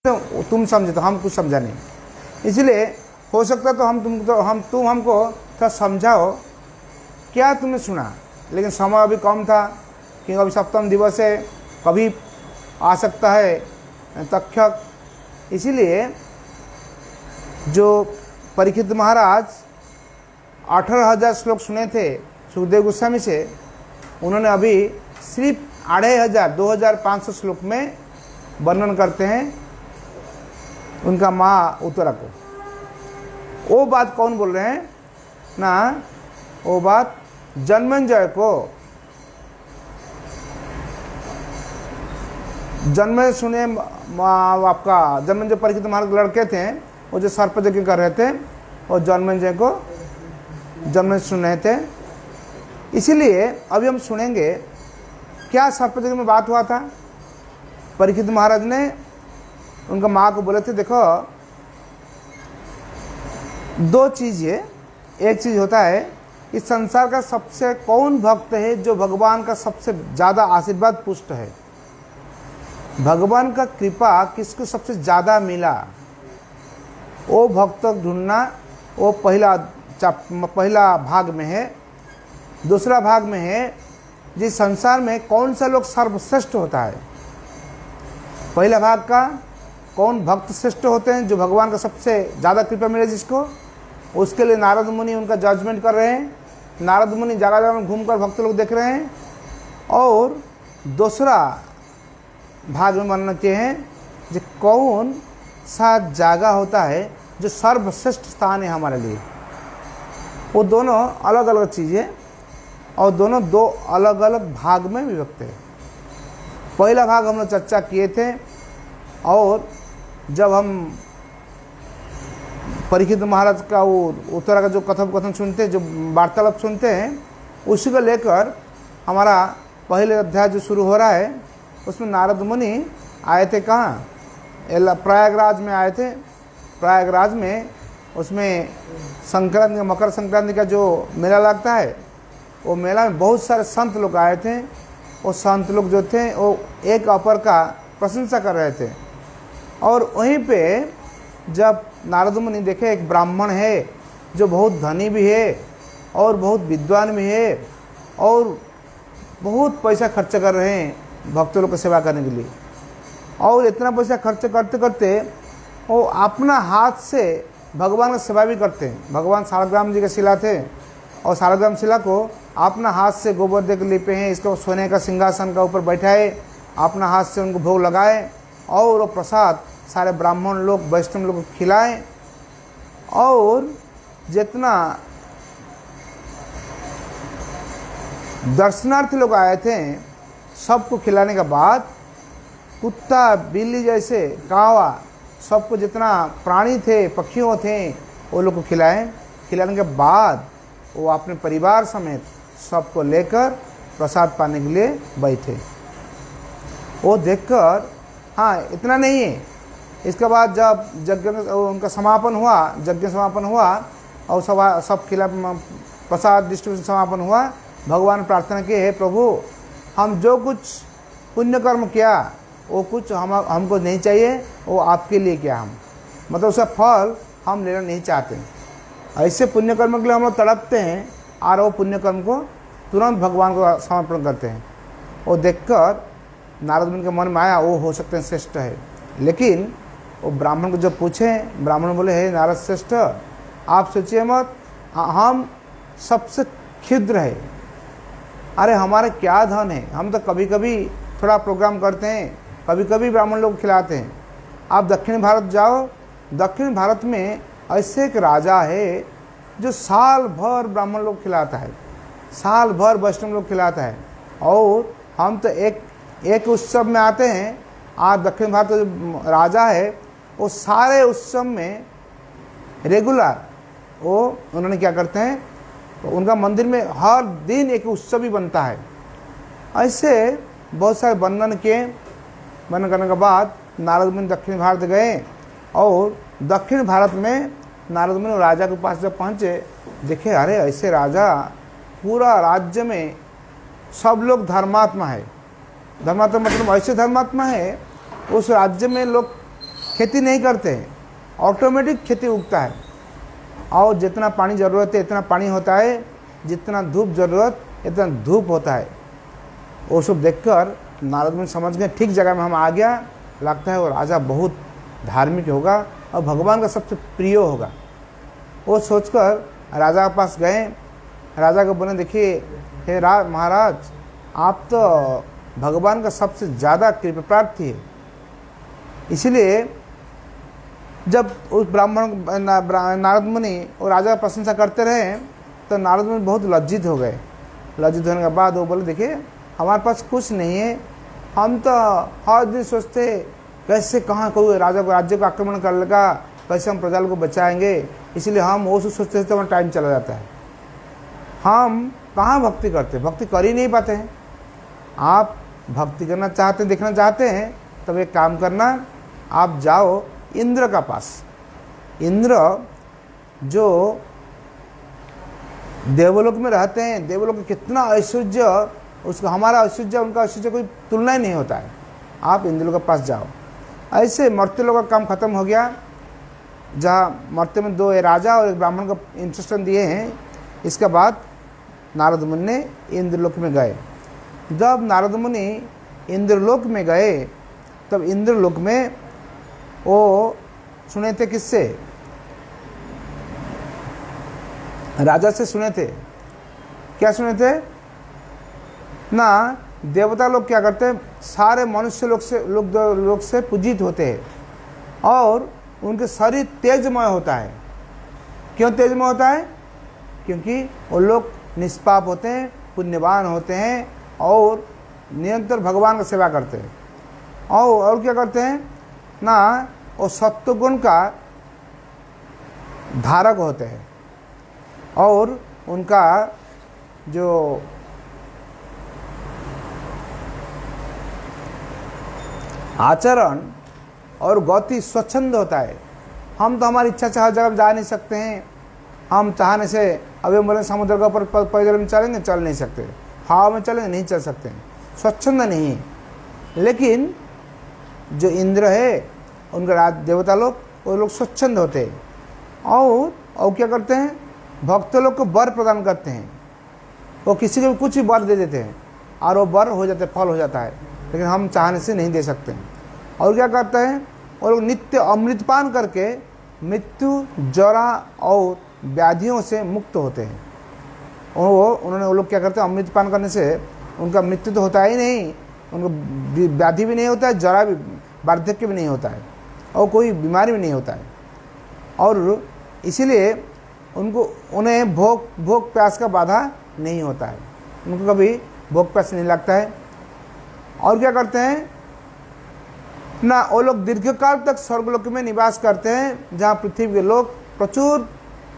तो तुम समझे तो हम कुछ समझा नहीं, इसलिए हो सकता तो तुम हमको थोड़ा समझाओ क्या तुमने सुना। लेकिन समय अभी कम था क्योंकि अभी सप्तम दिवस है, कभी आ सकता है तक्षक। इसीलिए जो परीक्षित महाराज 18,000 श्लोक सुने थे सुखदेव गोस्वामी से, उन्होंने अभी सिर्फ 2,500 श्लोक में वर्णन करते हैं उनका माँ उत्तरा को। वो बात कौन बोल रहे हैं ना, वो बात जन्मेंजय को। जन्मेंजय सुने, आपका जन्मेंजय परीक्षित महाराज लड़के थे, वो जो सर्प यज्ञ कर रहे थे, और जन्मेंजय को जन्मेंजय सुन रहे थे। इसीलिए अभी हम सुनेंगे क्या सर्प यज्ञ में बात हुआ था। परीक्षित महाराज ने उनका माँ को बोले थे, देखो दो चीज़ है, एक चीज़ होता है इस संसार का सबसे कौन भक्त है जो भगवान का सबसे ज़्यादा आशीर्वाद पुष्ट है, भगवान का कृपा किसको सबसे ज़्यादा मिला, वो भक्त ढूंढना। वो पहला भाग में है। दूसरा भाग में है जिस संसार में कौन सा लोग सर्वश्रेष्ठ होता है। पहला भाग का कौन भक्त श्रेष्ठ होते हैं जो भगवान का सबसे ज़्यादा कृपा मिले जिसको, उसके लिए नारद मुनि उनका जजमेंट कर रहे हैं। नारद मुनि जगह जगह में घूमकर भक्त लोग देख रहे हैं। और दूसरा भाग में मानना चाहिए जो कौन सा जगह होता है जो सर्वश्रेष्ठ स्थान है हमारे लिए। वो दोनों अलग अलग चीज़ें और दोनों दो अलग अलग भाग में विभक्त है। पहला भाग हम लोग चर्चा किए थे, और जब हम परीक्षित महाराज का वो उत्तरा का जो कथोपकथन सुनते हैं, जो वार्तालाप सुनते हैं, उसी को लेकर हमारा पहले अध्याय जो शुरू हो रहा है, उसमें नारद मुनि आए थे। कहाँ? प्रयागराज में आए थे। प्रयागराज में उसमें संक्रांति, मकर संक्रांति का जो मेला लगता है, वो मेला में बहुत सारे संत लोग आए थे। वो संत लोग जो थे वो एक अपर का प्रशंसा कर रहे थे। और वहीं पे जब नारद मुनि देखे एक ब्राह्मण है जो बहुत धनी भी है और बहुत विद्वान भी है और बहुत पैसा खर्च कर रहे हैं भक्तों लोग की सेवा करने के लिए, और इतना पैसा खर्च करते करते वो अपना हाथ से भगवान की सेवा भी करते हैं। भगवान शालग्राम जी के शिला थे, और शालग्राम शिला को अपना हाथ से गोबर दे के लिपे हैं, इसको सोने का सिंहासन का ऊपर बैठाए, अपना हाथ से उनको भोग लगाए, और वो प्रसाद सारे ब्राह्मण लोग वैष्णव लोग को खिलाएं। और जितना दर्शनार्थी लोग आए थे सबको खिलाने के बाद कुत्ता, बिल्ली जैसे कावा, सबको जितना प्राणी थे, पक्षियों थे, वो लोग को खिलाएं। खिलाने के बाद वो अपने परिवार समेत सबको लेकर प्रसाद पाने के लिए बैठे। वो देखकर, हाँ इतना नहीं है, इसके बाद जब यज्ञ उनका समापन हुआ, यज्ञ समापन हुआ और सब खिला प्रसाद डिस्ट्रीब्यूशन समापन हुआ, भगवान प्रार्थना की, हे प्रभु हम जो कुछ पुण्य कर्म किया वो कुछ हमको नहीं चाहिए, वो आपके लिए किया, हम मतलब उसका फल हम लेना नहीं चाहते। ऐसे पुण्य कर्म के लिए हम लोग तड़पते हैं और वो पुण्य कर्म को तुरंत भगवान को समर्पण करते हैं। वो देखकर नारद मुनि के मन में आया वो हो सकते हैं श्रेष्ठ है। लेकिन वो ब्राह्मण को जब पूछे, ब्राह्मण बोले, हे नारद श्रेष्ठ आप सोचिए मत, हम सबसे क्षुद्र है, अरे हमारे क्या धन है, हम तो कभी कभी थोड़ा प्रोग्राम करते हैं, कभी कभी ब्राह्मण लोग खिलाते हैं। आप दक्षिण भारत जाओ, दक्षिण भारत में ऐसे एक राजा है जो साल भर ब्राह्मण लोग खिलाता है, साल भर वैष्णव लोग खिलाता है, और हम तो एक उत्सव में आते हैं। आज दक्षिण भारत का जो राजा है वो सारे उत्सव में रेगुलर वो उन्होंने क्या करते हैं, तो उनका मंदिर में हर दिन एक उत्सव ही बनता है। ऐसे बहुत सारे वर्णन किए। वर्णन करने के बाद नारद मुनि दक्षिण भारत गए, और दक्षिण भारत में नारद मुनि राजा के पास जब पहुँचे, देखे अरे ऐसे राजा, पूरा राज्य में सब लोग धर्मात्मा है। धर्मात्मा मतलब ऐसे धर्मात्मा है, उस राज्य में लोग खेती नहीं करते हैं, ऑटोमेटिक खेती उगता है। और जितना पानी ज़रूरत है इतना पानी होता है, जितना धूप ज़रूरत इतना धूप होता है। वो सब देखकर नारद मुनि समझ गए ठीक जगह में हम आ गया, लगता है वो राजा बहुत धार्मिक होगा और भगवान का सबसे प्रिय होगा। वो सोचकर राजा के पास गए। राजा को बोले, देखिए हे महाराज, आप तो भगवान का सबसे ज़्यादा कृपा प्रार्थी है, इसलिए जब उस नारद मुनि और राजा प्रशंसा करते रहे तो नारद मुनि बहुत लज्जित हो गए। लज्जित होने के बाद वो बोले, देखिए हमारे पास कुछ नहीं है, हम तो हर दिन सोचते कैसे कहाँ कोई राजा को राज्य को आक्रमण कर लेगा, कैसे हम प्रजा को बचाएंगे, इसलिए हम वो सोचते सोचते हमारा टाइम चला जाता है। हम कहाँ भक्ति करते, भक्ति कर ही नहीं पाते हैं। आप भक्ति करना चाहते हैं, देखना चाहते हैं, तब एक काम करना, आप जाओ इंद्र का पास। इंद्र जो देवलोक में रहते हैं, देवलोक में कितना ऐश्वर्य, उसका हमारा ऐश्वर्य उनका ऐश्वर्य कोई तुलना ही नहीं होता है। आप इंद्र के पास जाओ। ऐसे मर्त्य लोगों का काम खत्म हो गया। जहाँ मर्त्य में 2 राजा और एक ब्राह्मण को इंस्ट्रक्शन दिए हैं। इसके बाद नारद मुनि ने इंद्रलोक में गए। जब नारद मुनि इंद्रलोक में गए तब इंद्रलोक में वो सुने थे किससे, राजा से सुने थे। क्या सुने थे ना, देवता लोग क्या करते हैं, सारे मनुष्य लोग से पूजित होते हैं और उनके शरीर तेजमय होता है। क्यों तेजमय होता है? क्योंकि वो लोग निष्पाप होते हैं, पुण्यवान होते हैं और निरंतर भगवान का सेवा करते हैं। और क्या करते हैं ना, वो सत्वगुण का धारक होते हैं और उनका जो आचरण और गति स्वच्छंद होता है। हम तो हमारी इच्छा से हर जगह जा नहीं सकते हैं। हम चाहने से अभी बोले समुद्र के ऊपर पैदल में चलेंगे, चल नहीं सकते। हवा में चलेंगे, नहीं चल सकते, स्वच्छंद नहीं है। लेकिन जो इंद्र है, उनका देवता लोग, वो लोग स्वच्छंद होते हैं और क्या करते हैं, भक्त लोग को वर प्रदान करते हैं। वो किसी को भी कुछ भी वर दे देते हैं और वो वर हो जाते, फल हो जाता है, लेकिन हम चाहने से नहीं दे सकते हैं। और क्या करते हैं, वो लोग नित्य अमृतपान करके मृत्यु, जरा और व्याधियों से मुक्त होते हैं। वो लोग क्या करते हैं, अमृतपान करने से उनका मृत्यु तो होता ही नहीं, उनको व्याधि भी नहीं होता है, जरा भी, वार्धक्य भी नहीं होता है और कोई बीमारी भी नहीं होता है। और इसीलिए उन्हें भोग प्यास का बाधा नहीं होता है, उनको कभी भोग प्यास नहीं लगता है। और क्या करते हैं ना, वो लोग दीर्घकाल तक स्वर्गलोक में निवास करते हैं, जहाँ पृथ्वी के लोग प्रचुर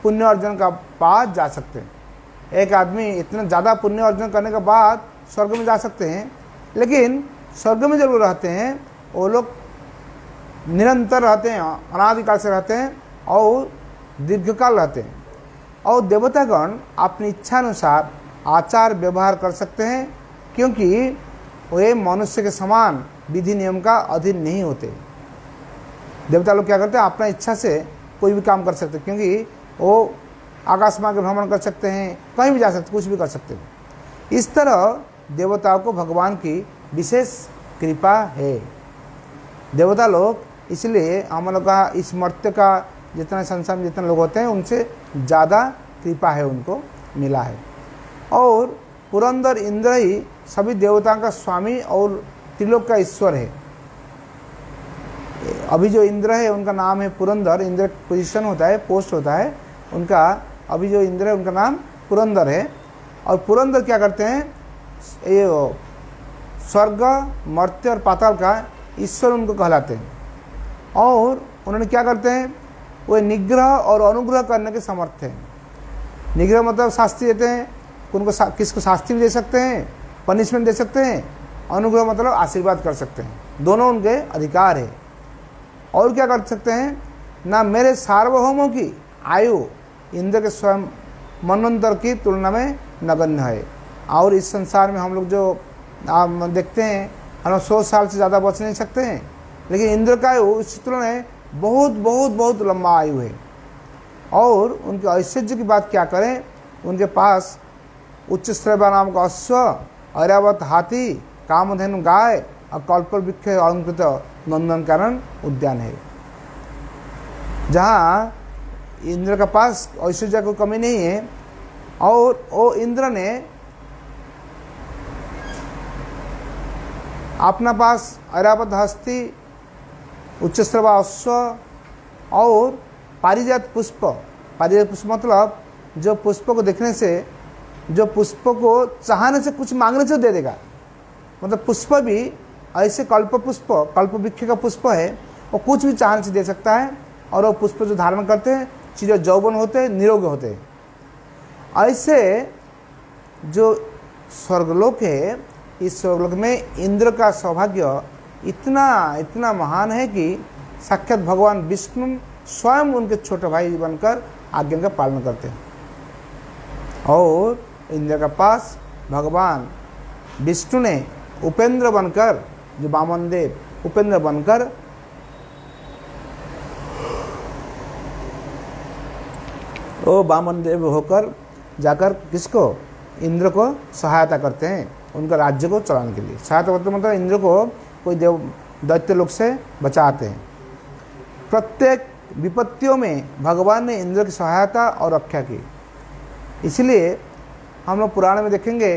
पुण्य अर्जन का पास जा सकते हैं। एक आदमी इतना ज़्यादा पुण्य अर्जन करने के बाद स्वर्ग में जा सकते हैं, लेकिन स्वर्ग में जब रहते हैं वो लोग निरंतर रहते हैं, अनादिकाल से रहते हैं और दीर्घकाल रहते हैं। और देवतागण अपनी इच्छानुसार आचार व्यवहार कर सकते हैं, क्योंकि वे मनुष्य के समान विधि नियम का अधीन नहीं होते। देवता लोग क्या करते हैं, अपना इच्छा से कोई भी काम कर सकते हैं, क्योंकि वो आकाश मार्ग भ्रमण कर सकते हैं, कहीं भी जा सकते, कुछ भी कर सकते हैं। इस तरह देवताओं को भगवान की विशेष कृपा है। देवता लोग, इसलिए हम लोग का इस मर्त्य का जितना संसार में जितने लोग होते हैं उनसे ज़्यादा कृपा है, उनको मिला है। और पुरंदर इंद्र ही सभी देवताओं का स्वामी और त्रिलोक का ईश्वर है। अभी जो इंद्र है उनका नाम है पुरंदर। इंद्र पोजीशन होता है, पोस्ट होता है उनका। अभी जो इंद्र है उनका नाम पुरंदर है। और पुरंदर क्या करते हैं, ये स्वर्ग, मर्त्य और पाताल का ईश्वर उनको कहलाते हैं। और उन्होंने क्या करते हैं, वे निग्रह और अनुग्रह करने के समर्थ हैं। निग्रह मतलब शास्ति देते हैं, उनको किसको शास्ति भी दे सकते हैं, पनिशमेंट दे सकते हैं। अनुग्रह मतलब आशीर्वाद कर सकते हैं, दोनों उनके अधिकार है। और क्या कर सकते हैं ना, मेरे सार्वभौमों की आयु इंद्र के स्वयं मनवंतर की तुलना में नगण्य है। और इस संसार में हम लोग जो आप देखते हैं, हम लोग 100 साल से ज़्यादा बच नहीं सकते हैं, लेकिन इंद्र का आयु इस तुलना में बहुत बहुत बहुत लंबा आयु है। और उनके ऐश्वर्य की बात क्या करें, उनके पास उच्च श्रेवा नाम का अश्व, ऐरावत हाथी, कामधेनु गाय और कल्पवृक्ष अलंकृत नंदनकानन उद्यान है। जहाँ इंद्र के पास ऐश्वर्य को कमी नहीं है। और वो इंद्र ने अपना पास ऐरावत हस्ती, उच्च श्रवा अश्व और पारिजात पुष्प। पारिजात पुष्प मतलब जो पुष्प को देखने से, जो पुष्प को चाहने से, कुछ मांगने से दे देगा। मतलब पुष्प भी ऐसे कल्प पुष्प, कल्प वृक्ष का पुष्प है, वो कुछ भी चाहने से दे सकता है। और वो पुष्प जो धारण करते हैं चिर यौवन होते हैं, निरोगी होते हैं। ऐसे जो स्वर्गलोक है, इस स्वर्गलोक में इंद्र का सौभाग्य इतना इतना महान है कि साक्षात भगवान विष्णु स्वयं उनके छोटे भाई बनकर आज्ञा का पालन करते हैं। और इंद्र के पास भगवान विष्णु ने उपेंद्र बनकर, जो वामन देव उपेंद्र बनकर वो वामन देव होकर जाकर किसको, इंद्र को सहायता करते हैं उनका राज्य को चलाने के लिए। सहायता करते मतलब इंद्र को कोई देव दैत्य लोग से बचाते हैं। प्रत्येक विपत्तियों में भगवान ने इंद्र की सहायता और रक्षा की। इसलिए हम लोग पुराण में देखेंगे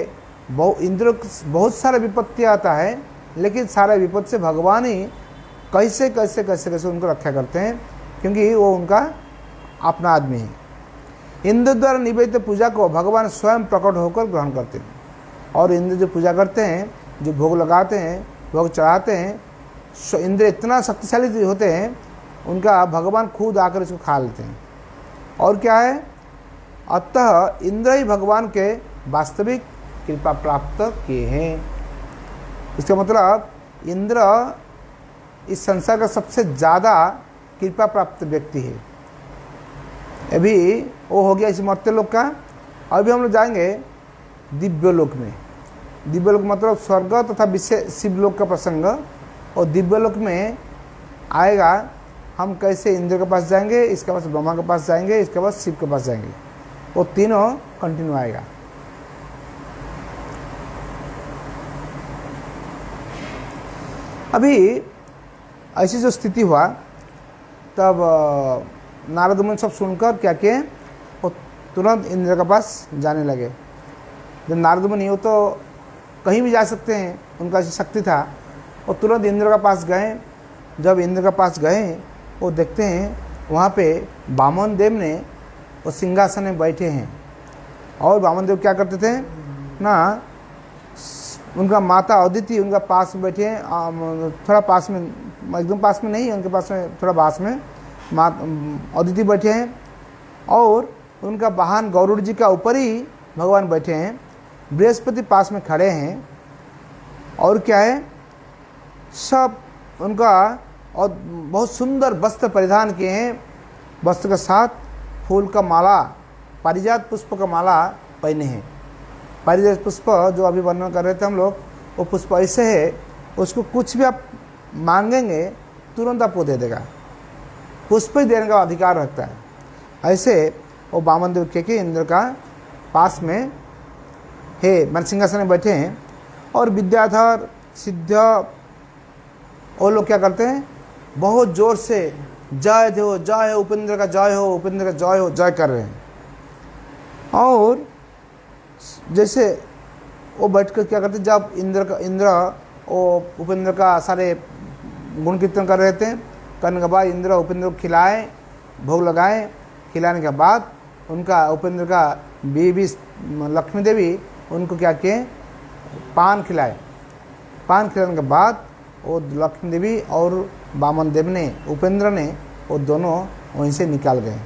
इंद्र बहुत सारे विपत्ति आता है, लेकिन सारे विपत्ति से भगवान ही कैसे कैसे कैसे कैसे उनको रक्षा करते हैं, क्योंकि वो उनका अपना आदमी है। इंद्र द्वारा निवेदित पूजा को भगवान स्वयं प्रकट होकर ग्रहण करते हैं। और इंद्र जो पूजा करते हैं, जो भोग लगाते हैं, भोग चढ़ाते हैं, इंद्र इतना शक्तिशाली होते हैं, उनका भगवान खुद आकर इसको खा लेते हैं। और क्या है, अतः इंद्र ही भगवान के वास्तविक कृपा प्राप्त किए हैं। इसका मतलब इंद्र इस संसार का सबसे ज़्यादा कृपा प्राप्त व्यक्ति है। अभी वो हो गया इस मर्त्य लोक का। अभी हम लोग जाएंगे दिव्य लोक में। दिव्य लोक मतलब स्वर्ग तथा विशेष शिवलोक का प्रसंग। और दिव्य लोक में आएगा हम कैसे इंद्र के पास जाएंगे, इसके पास ब्रह्मा के पास जाएंगे, इसके पास शिव के पास जाएंगे। वो तीनों कंटिन्यू आएगा। अभी ऐसी जो स्थिति हुआ, तब नारद मुनि सब सुनकर क्या किए, वो तुरंत इंद्र के पास जाने लगे। जब नारद मुनि वो तो कहीं भी जा सकते हैं, उनका ऐसी शक्ति था, वो तुरंत इंद्र के पास गए। जब इंद्र के पास गए, वो देखते हैं वहाँ पे वामन देव ने वो सिंहासन में बैठे हैं। और वामन देव क्या करते थे ना, उनका माता अदिति उनका पास में बैठे हैं, थोड़ा पास में, एकदम पास में नहीं, उनके पास में थोड़ा पास में अदिति बैठे हैं। और उनका वाहन गरुड़ जी का ऊपर ही भगवान बैठे हैं। बृहस्पति पास में खड़े हैं। और क्या है, सब उनका और बहुत सुंदर वस्त्र परिधान किए हैं। वस्त्र के साथ फूल का माला, पारिजात पुष्प का माला पहने हैं। पारिजात पुष्प जो अभी वर्णन कर रहे थे हम लोग, वो पुष्प ऐसे है, उसको कुछ भी आप मांगेंगे तुरंत आपको दे देगा, पुष्प ही देने का अधिकार रखता है। ऐसे वो वामन देव के इंद्र का पास में है, मन सिंहासन में बैठे हैं। और विद्याधर सिद्ध वो लोग क्या करते हैं, बहुत जोर से जय हो, जय हो उपेंद्र का, जय हो उपेंद्र का, जय हो, जय कर रहे हैं। और जैसे वो बैठकर क्या करते, जब इंद्र वो उपेंद्र का सारे गुण कीर्तन कर रहे थे, करने के बाद इंद्र उपेंद्र को खिलाए, भोग लगाए। खिलाने के बाद उनका उपेंद्र का बीवी लक्ष्मी देवी उनको क्या किए, पान खिलाए। पान खिलाने के बाद वो लक्ष्मी देवी और वामन देव ने, उपेंद्र ने, वो दोनों वहीं से निकाल गए।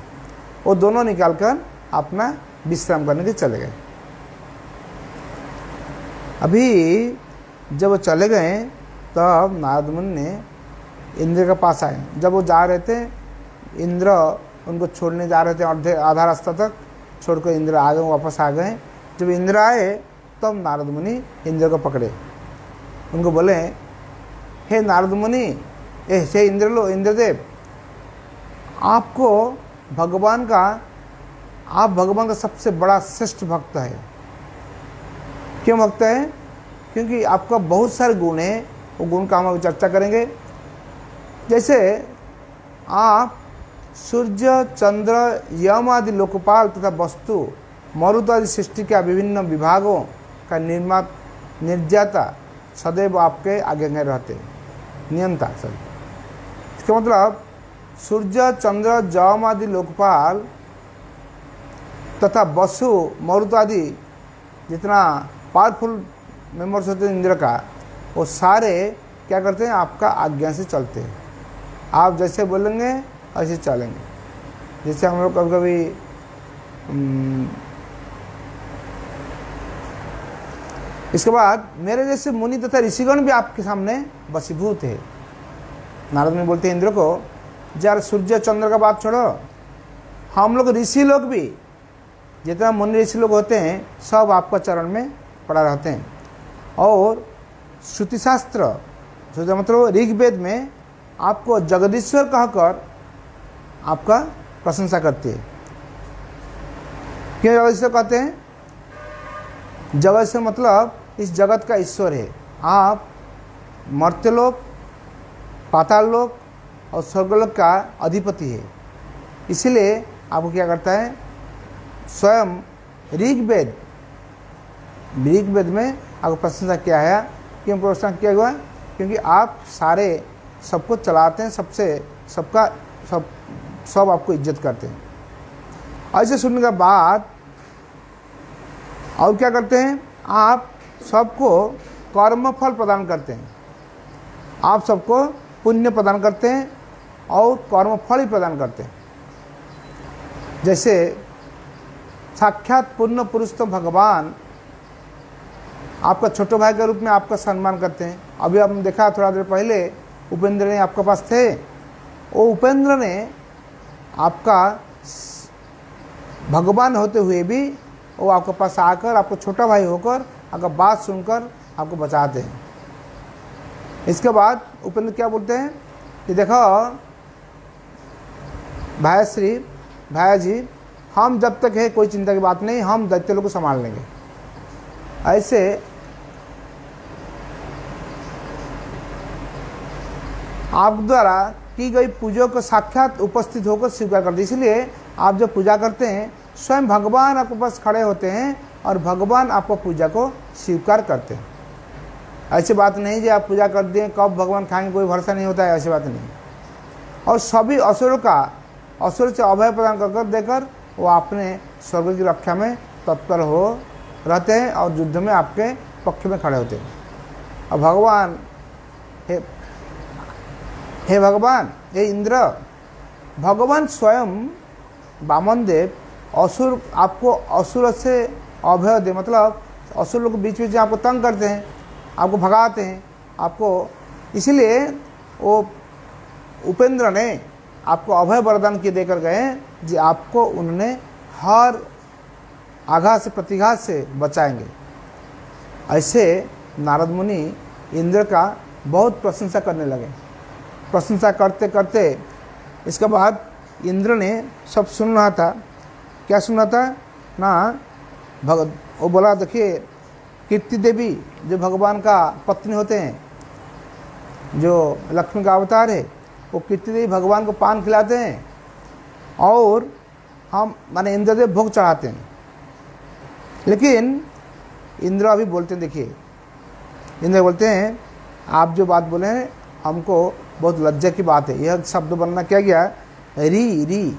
वो दोनों निकाल कर अपना विश्राम करने के चले गए। अभी जब वो चले गए, तब नारद मुनि ने इंद्र के पास आए। जब वो जा रहे थे, इंद्र उनको छोड़ने जा रहे थे, आधा रास्ता तक छोड़कर इंद्र आ गए, वापस आ गए। जब इंद्र आए, तब नारद मुनि इंद्र को पकड़े। उनको बोले, हे नारद मुनि, हे इंद्रदेव, आपको भगवान का आप भगवान का सबसे बड़ा श्रेष्ठ भक्त है। क्यों भक्त है? क्योंकि आपका बहुत सारे गुण हैं, वो गुण का हम अभी चर्चा करेंगे। जैसे आप सूर्य, चंद्र, यम आदि लोकपाल तथा वस्तु, मरुत आदि सृष्टि के विभिन्न विभागों का निर्जाता सदैव आपके आगे रहते हैं, नियंता सब। इसका मतलब सूर्य, चंद्र, यम आदि लोकपाल तथा वसु, मरुत आदि जितना पावरफुल मेंबर्स होते हैं इंद्र का, वो सारे क्या करते हैं? आपका आज्ञा से चलते हैं। आप जैसे बोलेंगे ऐसे चलेंगे। जैसे हम लोग कभी कभी इसके बाद मेरे जैसे मुनि तथा ऋषिगण भी आपके सामने वशीभूत है। नारद मुनि बोलते हैं इंद्र को, यार सूर्य चंद्र का बात छोड़ो, हम लोग ऋषि लोग भी, जितना मुनि ऋषि लोग होते हैं सब आपका चरण में पड़ा रहते हैं। और श्रुति शास्त्र, जो मतलब ऋग्वेद में आपको जगदीश्वर कहकर आपका प्रशंसा करती है। क्यों जगदीश्वर कहते हैं? जगदीश्वर मतलब इस जगत का ईश्वर है। आप मर्त्यलोक, पाताल लोक और स्वर्गलोक का अधिपति है। इसीलिए आपको क्या करता है? स्वयं ऋग्वेद में आपको प्रशंसा किया है। क्यों प्रशंसा किया हुआ? क्योंकि आप सारे सबको चलाते हैं, सब आपको इज्जत करते हैं। ऐसे सुनने के बाद और क्या करते हैं? आप सबको कर्मफल प्रदान करते हैं। आप सबको पुण्य प्रदान करते हैं और कर्मफल ही प्रदान करते हैं। जैसे साक्षात पूर्ण पुरुष तो भगवान आपका छोटे भाई के रूप में आपका सम्मान करते हैं। अभी हम देखा थोड़ा देर पहले उपेंद्र ने आपके पास थे, वो उपेंद्र ने आपका भगवान होते हुए भी वो आपके पास आकर आपको छोटा भाई होकर आपका बात सुनकर आपको बचाते हैं। इसके बाद उपेंद्र क्या बोलते हैं कि देखो भाया जी, हम जब तक है कोई चिंता की बात नहीं, हम दैत्य लोग को संभाल लेंगे। ऐसे आप द्वारा की गई पूजा को साक्षात उपस्थित होकर स्वीकार करते हैं। इसलिए आप जब पूजा करते हैं स्वयं भगवान आपके पास खड़े होते हैं और भगवान आपको पूजा को स्वीकार करते हैं। ऐसी बात नहीं जी आप पूजा कर दिए कब भगवान खाएंगे, कोई भरोसा नहीं होता है, ऐसी बात नहीं। और सभी असुर से अभय प्रदान कर देकर वो अपने स्वर्ग की रक्षा में तत्पर हो रहते हैं और युद्ध में आपके पक्ष में खड़े होते हैं। और भगवान हे भगवान, हे इंद्र, भगवान स्वयं वामन देव आपको असुर से अभय दे, मतलब असुर लोग बीच बीच में आपको तंग करते हैं, आपको भगाते हैं आपको। इसीलिए वो उपेंद्र ने आपको अभय वरदान किए देकर गए जी आपको उन्होंने हर आघात से प्रतिघात से बचाएंगे। ऐसे नारद मुनि इंद्र का बहुत प्रशंसा करने लगे। प्रशंसा करते करते इसके बाद इंद्र ने सब सुन रहा था। क्या सुन रहा था ना? वो बोला देखिए कीर्ति देवी जो भगवान का पत्नी होते हैं, जो लक्ष्मी का अवतार है, वो कीर्ति देवी भगवान को पान खिलाते हैं और हम माने इंद्रदेव भोग चढ़ाते हैं। लेकिन इंद्र अभी बोलते हैं, देखिए इंद्र बोलते हैं आप जो बात बोले हैं हमको बहुत लज्जा की बात है। यह शब्द बनना क्या गया? री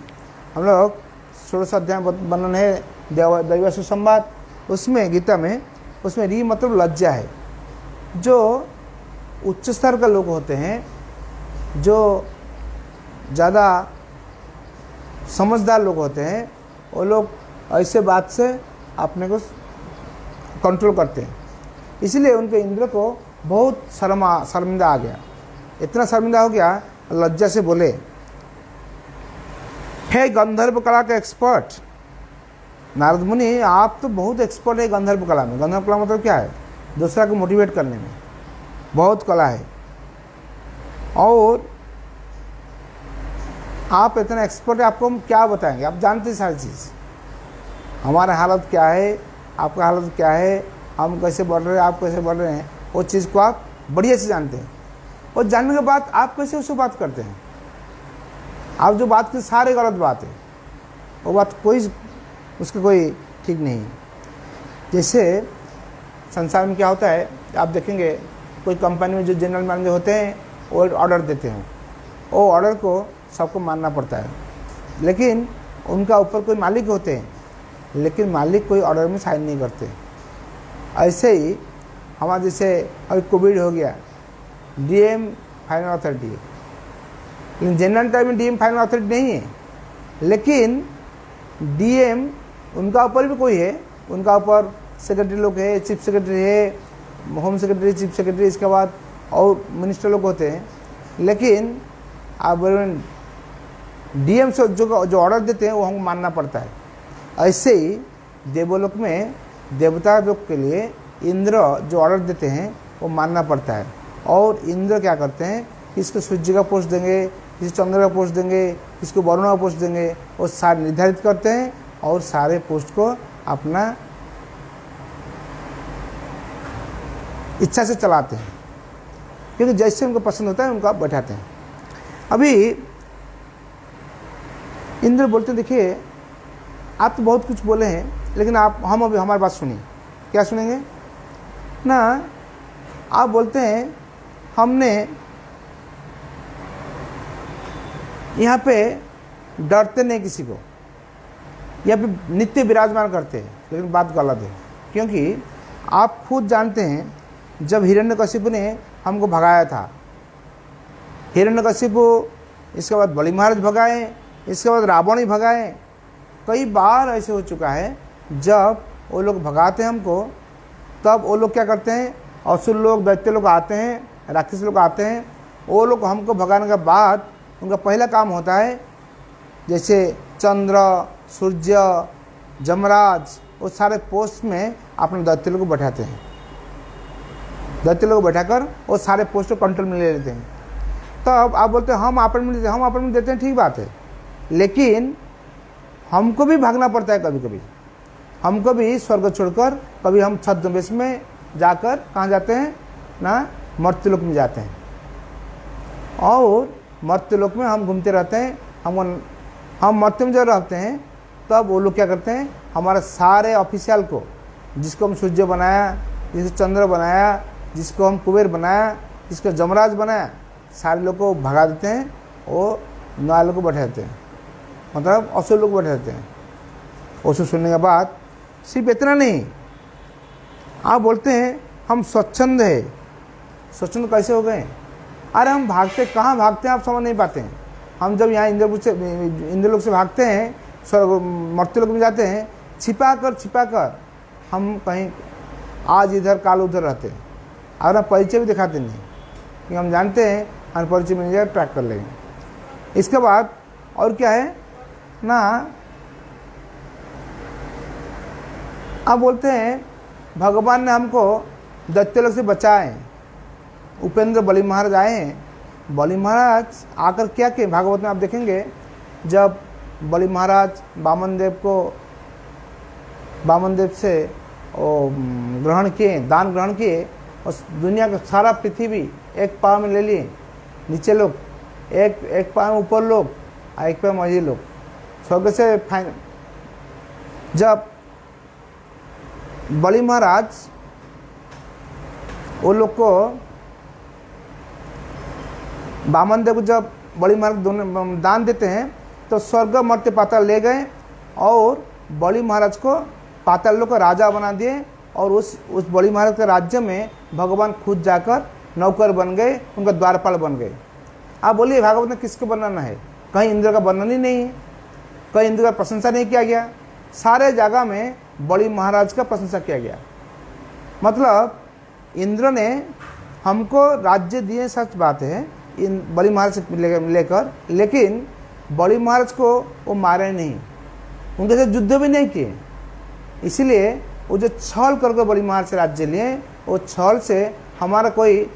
हम लोग 16 अध्याय वर्णन है दैवासुर संवाद, उसमें गीता में उसमें री मतलब लज्जा है। जो उच्च स्तर का लोग होते हैं, जो ज़्यादा समझदार लोग होते हैं, वो लोग ऐसे बात से अपने को कंट्रोल करते हैं। इसलिए उनके इंद्र को बहुत शर्मिंदा आ गया। इतना शर्मिंदा हो गया, लज्जा से बोले हे गंधर्व कला के एक्सपर्ट नारद मुनि, आप तो बहुत एक्सपर्ट है गंधर्व कला में। गंधर्व कला मतलब क्या है? दूसरा को मोटिवेट करने में बहुत कला है। और आप इतना एक्सपर्ट है, आपको हम क्या बताएंगे, आप जानते हैं सारी चीज़। हमारा हालत क्या है, आपका हालत क्या है, हम कैसे बढ़ रहे हैं, आप कैसे बढ़ रहे हैं, वो चीज़ को आप बढ़िया से जानते हैं। और जानने के बाद आप कैसे उससे बात करते हैं। आप जो बात की सारे गलत बात है, वो बात कोई उसका कोई ठीक नहीं है। जैसे संसार में क्या होता है, आप देखेंगे कोई कंपनी में जो जनरल मैनेजर होते हैं वो ऑर्डर देते हैं, वो ऑर्डर को सबको मानना पड़ता है, लेकिन उनका ऊपर कोई मालिक होते हैं, लेकिन मालिक कोई ऑर्डर में साइन नहीं करते। ऐसे ही हमारा जैसे अभी कोविड हो गया, डीएम फाइनल अथॉरिटी है, लेकिन जनरल टाइम में डीएम फाइनल अथॉरिटी नहीं है, लेकिन डीएम उनका ऊपर भी कोई है, उनका ऊपर सेक्रेटरी लोग है, चीफ सेक्रेटरी है, होम सेक्रेटरी, चीफ सेक्रेटरी, इसके बाद और मिनिस्टर लोग होते हैं, लेकिन आप डीएम से जो ऑर्डर देते हैं वो हमको मानना पड़ता है। ऐसे ही देवलोक में देवता लोग के लिए इंद्र जो ऑर्डर देते हैं वो मानना पड़ता है। और इंद्र क्या करते हैं, किसको सूर्य का पोस्ट देंगे, किसी चंद्र का पोस्ट देंगे, किसको वरुण का पोस्ट देंगे, वो सारे निर्धारित करते हैं और सारे पोस्ट को अपना इच्छा से चलाते हैं, क्योंकि जैसे उनको पसंद होता है उनको आप बैठाते हैं। अभी इंद्र बोलते हैं, देखिए आप तो बहुत कुछ बोले हैं, लेकिन हम अभी हमारी बात सुनिए। क्या सुनेंगे ना, आप बोलते हैं हमने यहाँ पे डरते नहीं किसी को, या फिर नित्य विराजमान करते हैं, लेकिन बात गलत है। क्योंकि आप खुद जानते हैं जब हिरण्यकशिपु ने हमको भगाया था, हिरण्यकशिपु, इसके बाद बलि महाराज भगाए, इसके बाद रावण ही भगाए। कई बार ऐसे हो चुका है जब वो लोग भगाते हैं हमको, तब वो लोग क्या करते हैं, असुर लोग, दैत्य लोग आते हैं, राक्षस लोग आते हैं, वो लोग हमको भगाने के बाद उनका पहला काम होता है, जैसे चंद्र, सूर्य, जमराज, वो सारे पोस्ट में अपने दैत्य लोग को बैठाते हैं। दैत्य लोग को बैठाकर वो सारे पोस्ट को कंट्रोल में ले लेते हैं। तब आप बोलते हैं हम आपन में देते हैं, ठीक बात है, लेकिन हमको भी भागना पड़ता है। कभी कभी हमको भी स्वर्ग छोड़कर कभी हम छद्मवेश में जाकर कहाँ जाते हैं ना, मर्त्यलोक में जाते हैं, और मर्त्यलोक में हम घूमते रहते हैं। हम मर्त्य में जब रहते हैं तब वो लोग क्या करते हैं, हमारे सारे ऑफिशियल को, जिसको हम सूर्य बनाया, जिसको चंद्र बनाया, जिसको हम कुबेर बनाया, जिसको जमराज बनाया, सारे लोग को भगा देते हैं, वो नया लोग को बैठाते हैं, मतलब असुर लोग बैठाते हैं। उसको सुनने के बाद सिर्फ इतना नहीं, आप बोलते हैं हम स्वच्छंद है। स्वच्छंद कैसे हो गए? अरे हम भागते, कहाँ भागते हैं आप समझ नहीं पाते हैं। हम जब यहाँ इंद्रलोक से भागते हैं, मर्त्यलोक में जाते हैं, छिपा कर हम कहीं आज इधर काल उधर रहते हैं, और हम परिचय भी दिखाते नहीं, क्योंकि हम जानते हैं हम परिचय मिल जाए ट्रैक कर लेंगे। इसके बाद और क्या है ना, आप बोलते हैं भगवान ने हमको दैत्यलोक से बचाए। उपेंद्र बलि महाराज आए हैं, बलि महाराज आकर क्या किए भागवत में आप देखेंगे, जब बलि महाराज वामन देव से ग्रहण किए, दान ग्रहण किए, और दुनिया का सारा पृथ्वी एक पाँव में ले लिए, नीचे लोग एक पाँव ऊपर लोग, और एक पाँव मझी लोग, स्वर्ग से जब बलि महाराज वो लोग को, वामन देव को जब बलि महाराज दोनों दान देते हैं, तो स्वर्ग मर्त्य पाताल ले गए और बलि महाराज को पाताल लोक का राजा बना दिए, और उस बलि महाराज के राज्य में भगवान खुद जाकर नौकर बन गए, उनका द्वारपाल बन गए। आप बोलिए भागवत में किसको वर्णन है? कहीं इंद्र का वर्णन ही नहीं है, कहीं इंद्र का प्रशंसा नहीं किया गया, सारे जगह में बलि महाराज का प्रशंसा किया गया। मतलब इंद्र ने हमको राज्य दिए, सच बात है, इन बलि महाराज से लेकर, लेकिन बलि महाराज को वो मारे नहीं, उनके साथ युद्ध भी नहीं किए। इसीलिए वो जो छल करके बलि महाराज से राज्य लिए, वो छल से हमारा कोई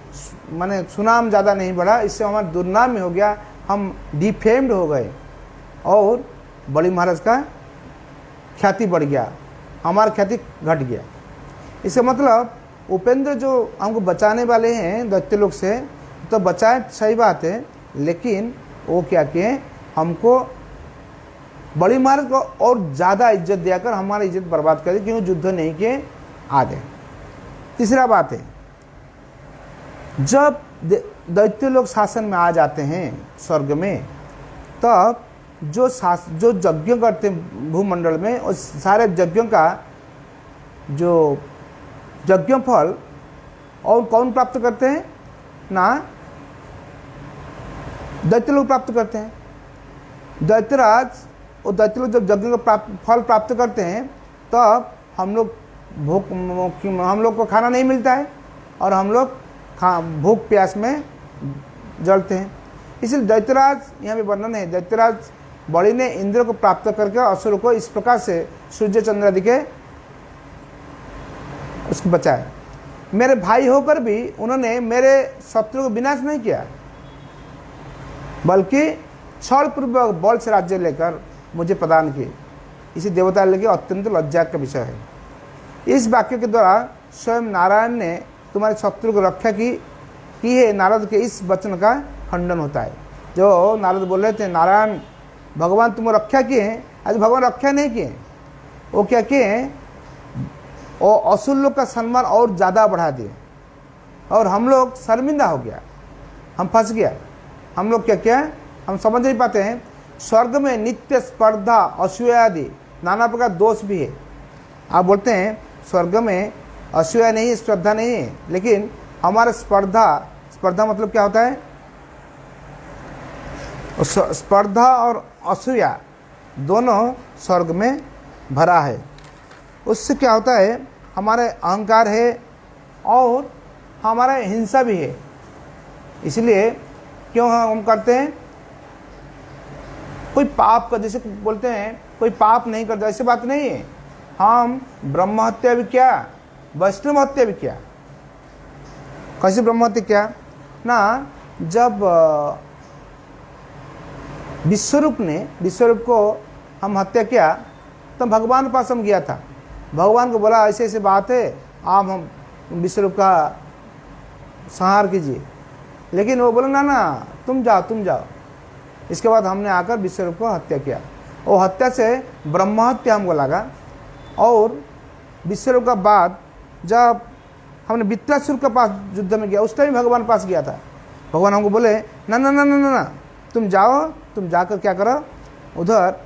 माने सुनाम ज़्यादा नहीं बढ़ा, इससे हमारा दुर्नाम हो गया, हम डिफेम्ड हो गए, और बलि महाराज का ख्याति बढ़ गया, हमारा ख्याति घट गया। इसका मतलब उपेंद्र जो हमको बचाने वाले हैं दैत्य लोग से, तो बचाए सही बात है, लेकिन वो क्या किए, हमको बलि महाराज को और ज़्यादा इज्जत देकर हमारी इज्जत बर्बाद कर दी, क्योंकि युद्ध नहीं किए आगे। तीसरा बात है, जब दैत्य लोग शासन में आ जाते हैं स्वर्ग में, तब जो यज्ञ करते हैं भूमंडल में, उस सारे यज्ञों का जो यज्ञ फल और कौन प्राप्त करते हैं ना, दैत्य लोग प्राप्त करते हैं। दैत्यराज और दैत्य लोग जब यज्ञ का फल प्राप्त करते हैं, तब हम लोग को खाना नहीं मिलता है और हम लोग भूख प्यास में जलते हैं। इसलिए दैत्यराज यहाँ पे वर्णन है, दैत्यराज बलि ने इंद्र को प्राप्त करके असुर को इस प्रकार से सूर्य चंद्र आदि के उसको बचाया। मेरे भाई होकर भी उन्होंने मेरे शत्रु को विनाश नहीं किया, बल्कि छल पूर्वक बल से राज्य लेकर मुझे प्रदान किए। इसी देवता लेके अत्यंत लज्जा का विषय है। इस वाक्य के द्वारा स्वयं नारायण ने तुम्हारे शत्रु को रक्षा की है। नारद के इस वचन का खंडन होता है। जो नारद बोल रहे थे, नारायण भगवान तुम रक्षा किए हैं, आज भगवान रक्षा नहीं किए, वो क्या किए, वो असुर लोग का सम्मान और ज़्यादा बढ़ा दिए और हम लोग शर्मिंदा हो गया, हम फंस गया। हम लोग क्या क्या हम समझ नहीं पाते हैं। स्वर्ग में नित्य स्पर्धा, असूया आदि नाना प्रकार दोष भी है। आप बोलते हैं स्वर्ग में असूया नहीं, श्रद्धा नहीं है, लेकिन हमारा स्पर्धा मतलब क्या होता है, स्पर्धा और असूया दोनों स्वर्ग में भरा है। उससे क्या होता है, हमारे अहंकार है और हमारा हिंसा भी है। इसलिए क्यों हम करते हैं, कोई पाप का, जैसे बोलते हैं कोई पाप नहीं करता, ऐसी बात नहीं है। हम ब्रह्म हत्या भी किया, वैष्णव हत्या भी किया। कैसे ब्रह्म हत्या किया ना, जब विश्वरूप को हम हत्या किया, तब भगवान के पास हम गया था। भगवान को बोला ऐसे ऐसे बात है, आप हम विश्वरूप का संहार कीजिए, लेकिन वो बोला ना तुम जाओ। इसके बाद हमने आकर विश्वरूप को हत्या किया। वो हत्या से ब्रह्म हत्या हमको लगा। और विश्वरूप का बाद जब हमने वित्रासुर के पास युद्ध में गया, उस टाइम भगवान पास गया था। भगवान हमको बोले ना ना ना ना ना, तुम जाओ, तुम जाकर क्या करो, उधर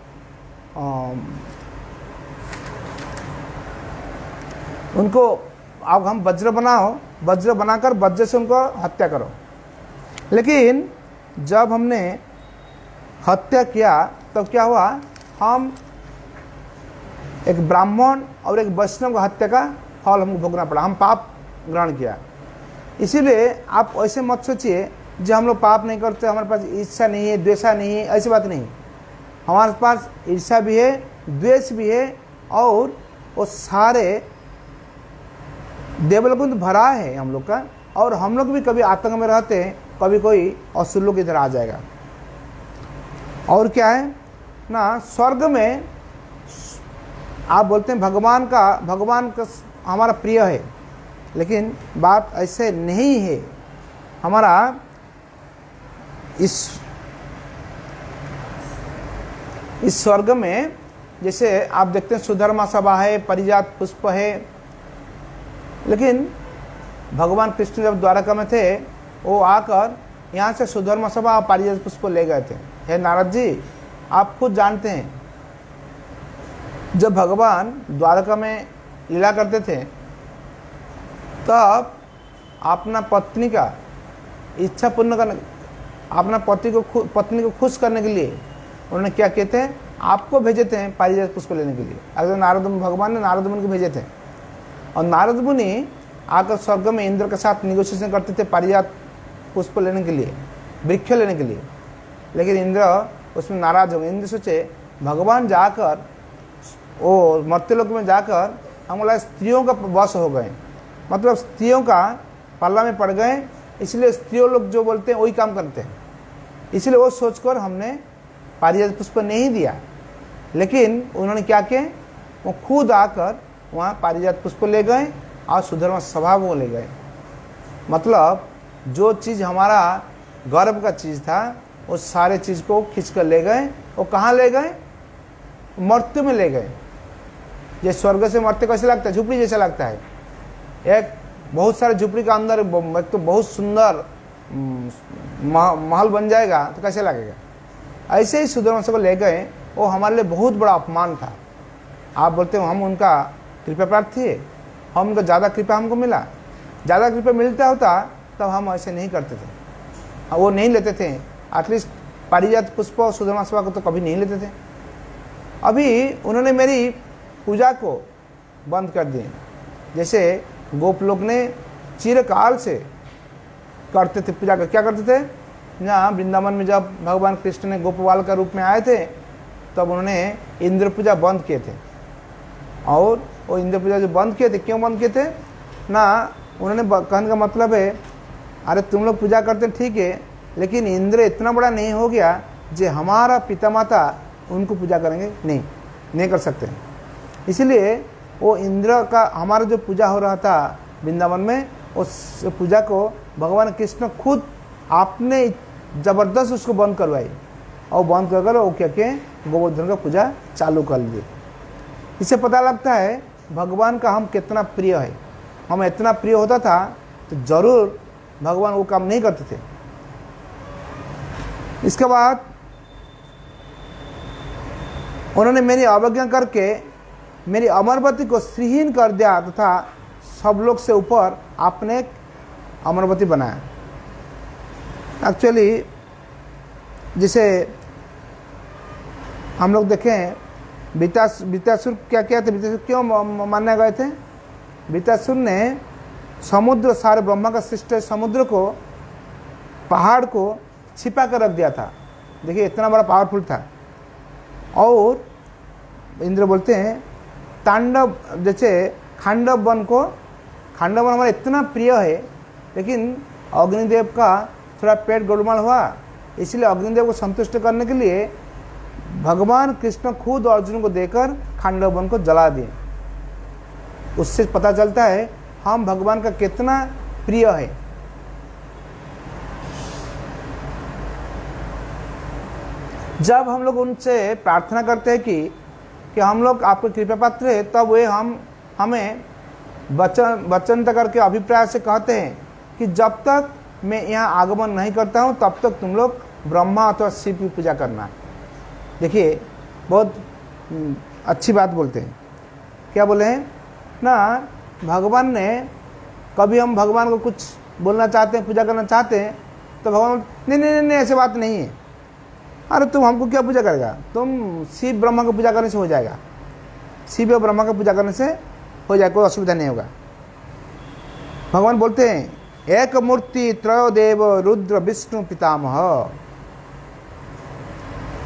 उनको अब हम वज्र बनाओ, वज्र बनाकर वज्र से उनको हत्या करो। लेकिन जब हमने हत्या किया तब क्या हुआ, हम एक ब्राह्मण और एक वैष्णव का हत्या का फल हमको भोगना पड़ा, हम पाप ग्रहण किया। इसीलिए आप ऐसे मत सोचिए जो हम लोग पाप नहीं करते, हमारे पास ईर्ष्या नहीं है, द्वेषा नहीं है, ऐसी बात नहीं। हमारे पास ईर्ष्या भी है, द्वेष भी है, और वो सारे देवलोक में भरा है हम लोग का। और हम लोग भी कभी आतंक में रहते हैं, कभी कोई असुर लोग इधर आ जाएगा। और क्या है ना, स्वर्ग में आप बोलते हैं भगवान का हमारा प्रिय है, लेकिन बात ऐसे नहीं है। हमारा इस स्वर्ग में जैसे आप देखते हैं सुधर्मा सभा है, परिजात पुष्प है, लेकिन भगवान कृष्ण जब द्वारका में थे, वो आकर यहाँ से सुधर्मा सभा और पारिजात पुष्प ले गए थे। हे नारद जी, आप खुद जानते हैं, जब भगवान द्वारका में लीला करते थे, तब अपना पत्नी का इच्छा पूर्ण करने, अपना पत्नी को खुश करने के लिए उन्होंने क्या किए थे, आपको भेजे थे पारिजात पुष्प लेने के लिए। अगर भगवान ने नारद मुनि को भेजे थे, और नारद मुनि आकर स्वर्ग में इंद्र के साथ निगोशिएशन करते थे पारिजात पुष्प लेने के लिए, वृक्ष लेने के लिए। लेकिन इंद्र उसमें नाराज हो गए। इंद्र सोचे भगवान जाकर वो मर्त्यलोक में जाकर हम लगा स्त्रियों का वश हो गए, मतलब स्त्रियों का पल्ला में पड़ गए, इसलिए स्त्रियों लोग जो बोलते हैं वही काम करते हैं। इसलिए वो सोचकर हमने पारिजात पुष्प नहीं दिया, लेकिन उन्होंने क्या किया, वो खुद आकर वहाँ पारिजात पुष्प ले गए और सुधर्मा सभा को ले गए। मतलब जो चीज़ हमारा गर्व का चीज़ था वो सारे चीज़ को खींच कर ले गए। वो कहाँ ले गए, मर्त्य में ले गए। ये स्वर्ग से मर्त्य कैसे लगता है, झुपड़ी जैसा लगता है। एक बहुत सारे झुपड़ी का अंदर एक तो बहुत सुंदर महल बन जाएगा तो कैसे लगेगा। ऐसे ही सुधर्मा को ले गए। वो हमारे लिए बहुत बड़ा अपमान था। आप बोलते हो हम उनका कृपा प्राप्त थे, हम उनका ज़्यादा कृपा हमको मिला। ज़्यादा कृपा मिलता होता तब हम ऐसे नहीं करते थे, वो नहीं लेते थे। एटलीस्ट पारिजात पुष्प और सुधर्मा सभा को तो कभी नहीं लेते थे। अभी उन्होंने मेरी पूजा को बंद कर दिए। जैसे गोप लोग ने चिरकाल से करते थे पूजा का। क्या करते थे, यहाँ वृंदावन में जब भगवान कृष्ण ने गोपवाल का रूप में आए थे तब उन्होंने इंद्र पूजा बंद किए थे। और वो इंद्र पूजा जो बंद किए थे, क्यों बंद किए थे ना, उन्होंने कहने का मतलब है, अरे तुम लोग पूजा करते ठीक है, लेकिन इंद्र इतना बड़ा नहीं हो गया जो हमारा पिता माता उनको पूजा करेंगे, नहीं कर सकते। इसलिए वो इंद्र का हमारा जो पूजा हो रहा था वृंदावन में, उस पूजा को भगवान कृष्ण खुद आपने ज़बरदस्त उसको बंद करवाई। और बंद कर वो क्या के गोवर्धन का पूजा चालू कर लिए। इससे पता लगता है भगवान का हम कितना प्रिय है। हम इतना प्रिय होता था तो जरूर भगवान वो काम नहीं करते थे। इसके बाद उन्होंने मेरी अवज्ञा करके मेरी अमरवती को श्रीहीन कर दिया तथा सब लोग से ऊपर आपने एक अमरवती बनाया। एक्चुअली जिसे हम लोग देखें, बीतासुर क्या किया था, बीतासुर क्यों मारने गए थे। बीतासुर ने समुद्र, सारे ब्रह्मा का सृष्टि समुद्र को, पहाड़ को छिपा कर रख दिया था। देखिए इतना बड़ा पावरफुल था। और इंद्र बोलते हैं तांडव, जैसे खांडव वन को, खांडव वन हमारा इतना प्रिय है, लेकिन अग्निदेव का थोड़ा पेट गोलमाल हुआ, इसलिए अग्निदेव को संतुष्ट करने के लिए भगवान कृष्ण खुद अर्जुन को देकर खांडव वन को जला दिए। उससे पता चलता है हम भगवान का कितना प्रिय है। जब हम लोग उनसे प्रार्थना करते हैं कि हम लोग आपके कृपा पात्र है, तब वे हमें वचन करके अभिप्राय से कहते हैं कि जब तक मैं यहाँ आगमन नहीं करता हूँ तब तक तुम लोग ब्रह्मा अथवा शिव की पूजा करना। देखिए बहुत अच्छी बात बोलते हैं। क्या बोले हैं ना, भगवान ने कभी हम भगवान को कुछ बोलना चाहते हैं, पूजा करना चाहते हैं, तो भगवान नहीं ऐसी बात नहीं है। अरे तुम हमको क्या पूजा करेगा, तुम शिव ब्रह्मा को पूजा करने से हो जाएगा, शिव और ब्रह्मा को पूजा करने से हो जाएगा, कोई असुविधा नहीं होगा। भगवान बोलते हैं एक मूर्ति त्रयो देव रुद्र विष्णु पितामह।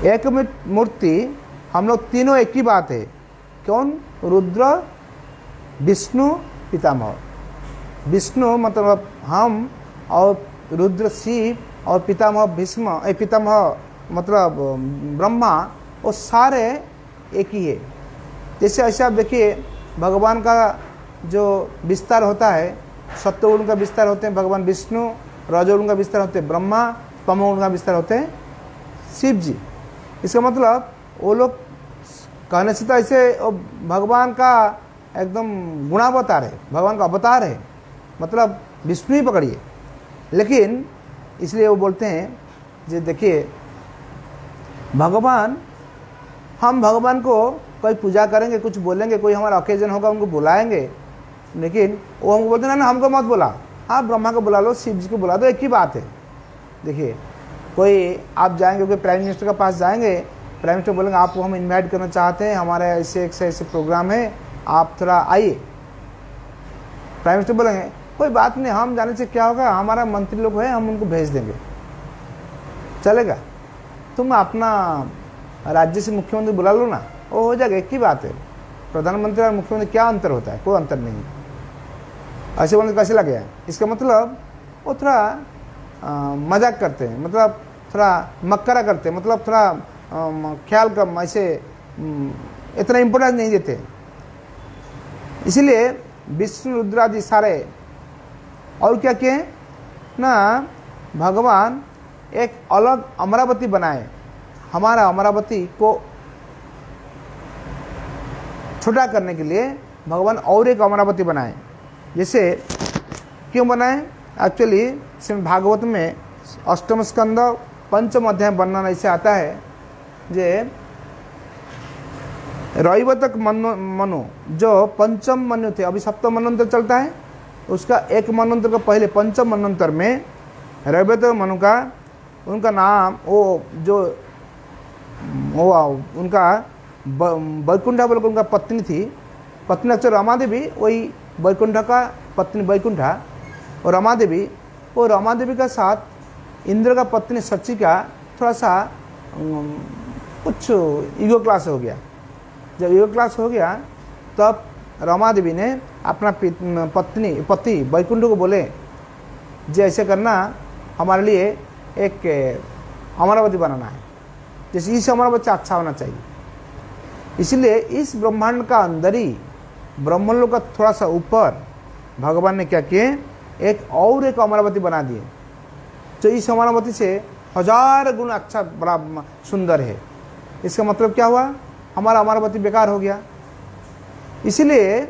एक मूर्ति, हम लोग तीनों एक ही बात है। कौन, रुद्र विष्णु पितामह। विष्णु मतलब हम, और रुद्र शिव, और पितामह भीष्म, पितामह मतलब ब्रह्मा, वो सारे एक ही है। जैसे ऐसे आप देखिए भगवान का जो विस्तार होता है, सत्वगुण का विस्तार होते हैं भगवान विष्णु, रजोगुण का विस्तार होते हैं ब्रह्मा, तमोगुण का विस्तार होते हैं शिव जी। इसका मतलब वो लोग कहने से तो ऐसे भगवान का एकदम गुणावतार है, भगवान का अवतार है, मतलब विष्णु ही पकड़िए। लेकिन इसलिए वो बोलते हैं जो देखिए भगवान, हम भगवान को कोई पूजा करेंगे, कुछ बोलेंगे, कोई हमारा ओकेजन होगा उनको बुलाएंगे, लेकिन वो हमको बोलते हैं ना हमको मत बुला, आप ब्रह्मा को बुला लो, शिव जी को बुला दो, एक ही बात है। देखिए कोई आप जाएंगे, कोई प्राइम मिनिस्टर के पास जाएंगे, प्राइम मिनिस्टर बोलेंगे आपको हम इनवाइट करना चाहते हैं, हमारे ऐसे प्रोग्राम है, आप थोड़ा आइए। प्राइम मिनिस्टर बोलेंगे कोई बात नहीं, हम जाने से क्या होगा, हमारा मंत्री लोग है, हम उनको भेज देंगे, चलेगा। तुम अपना राज्य से मुख्यमंत्री बुला लो ना, वो हो जाएगा, एक ही बात है। प्रधानमंत्री और मुख्यमंत्री क्या अंतर होता है, कोई अंतर नहीं। ऐसे बोलने कैसे लगे हैं, इसका मतलब वो थोड़ा मजाक करते हैं, मतलब थोड़ा मक्करा करते हैं, मतलब थोड़ा ख्याल कम, ऐसे इतना इम्पोर्टेंस नहीं देते। इसीलिए विष्णु रुद्र आदि सारे और क्या किए ना, भगवान एक अलग अमरावती बनाए। हमारा अमरावती को छोटा करने के लिए भगवान और एक अमरावती बनाए। जैसे क्यों बनाए? एक्चुअली श्रीमद् भागवत में अष्टम स्कंद पंचम अध्याय वर्णन ऐसे आता है, जे रैवतक मनु जो पंचम मनु थे, अभी सप्तम मनवंतर चलता है, उसका एक मनवंतर का पहले पंचम मनवंतर में रैवतक मनु का उनका नाम उनका वैकुंठा बोल उनका पत्नी थी, पत्नी अक्षर रमा देवी, वही वैकुंठा का पत्नी वैकुंठा और रमा देवी। वो रमा देवी का साथ इंद्र का पत्नी सची का थोड़ा सा कुछ ईगो क्लास हो गया। जब ईगो क्लास हो गया तब रमा देवी ने अपना पति वैकुंठ को बोले, जे ऐसे करना, हमारे लिए एक अमरावती बनाना है, जैसे इस अमरावती अच्छा होना चाहिए। इसलिए इस ब्रह्मांड का अंदर ही, ब्रह्मलोक का थोड़ा सा ऊपर भगवान ने क्या किए, एक और एक अमरावती बना दिए, जो इस अमरावती से 1000 गुण अच्छा बड़ा सुंदर है। इसका मतलब क्या हुआ? हमारा अमरावती बेकार हो गया। इसीलिए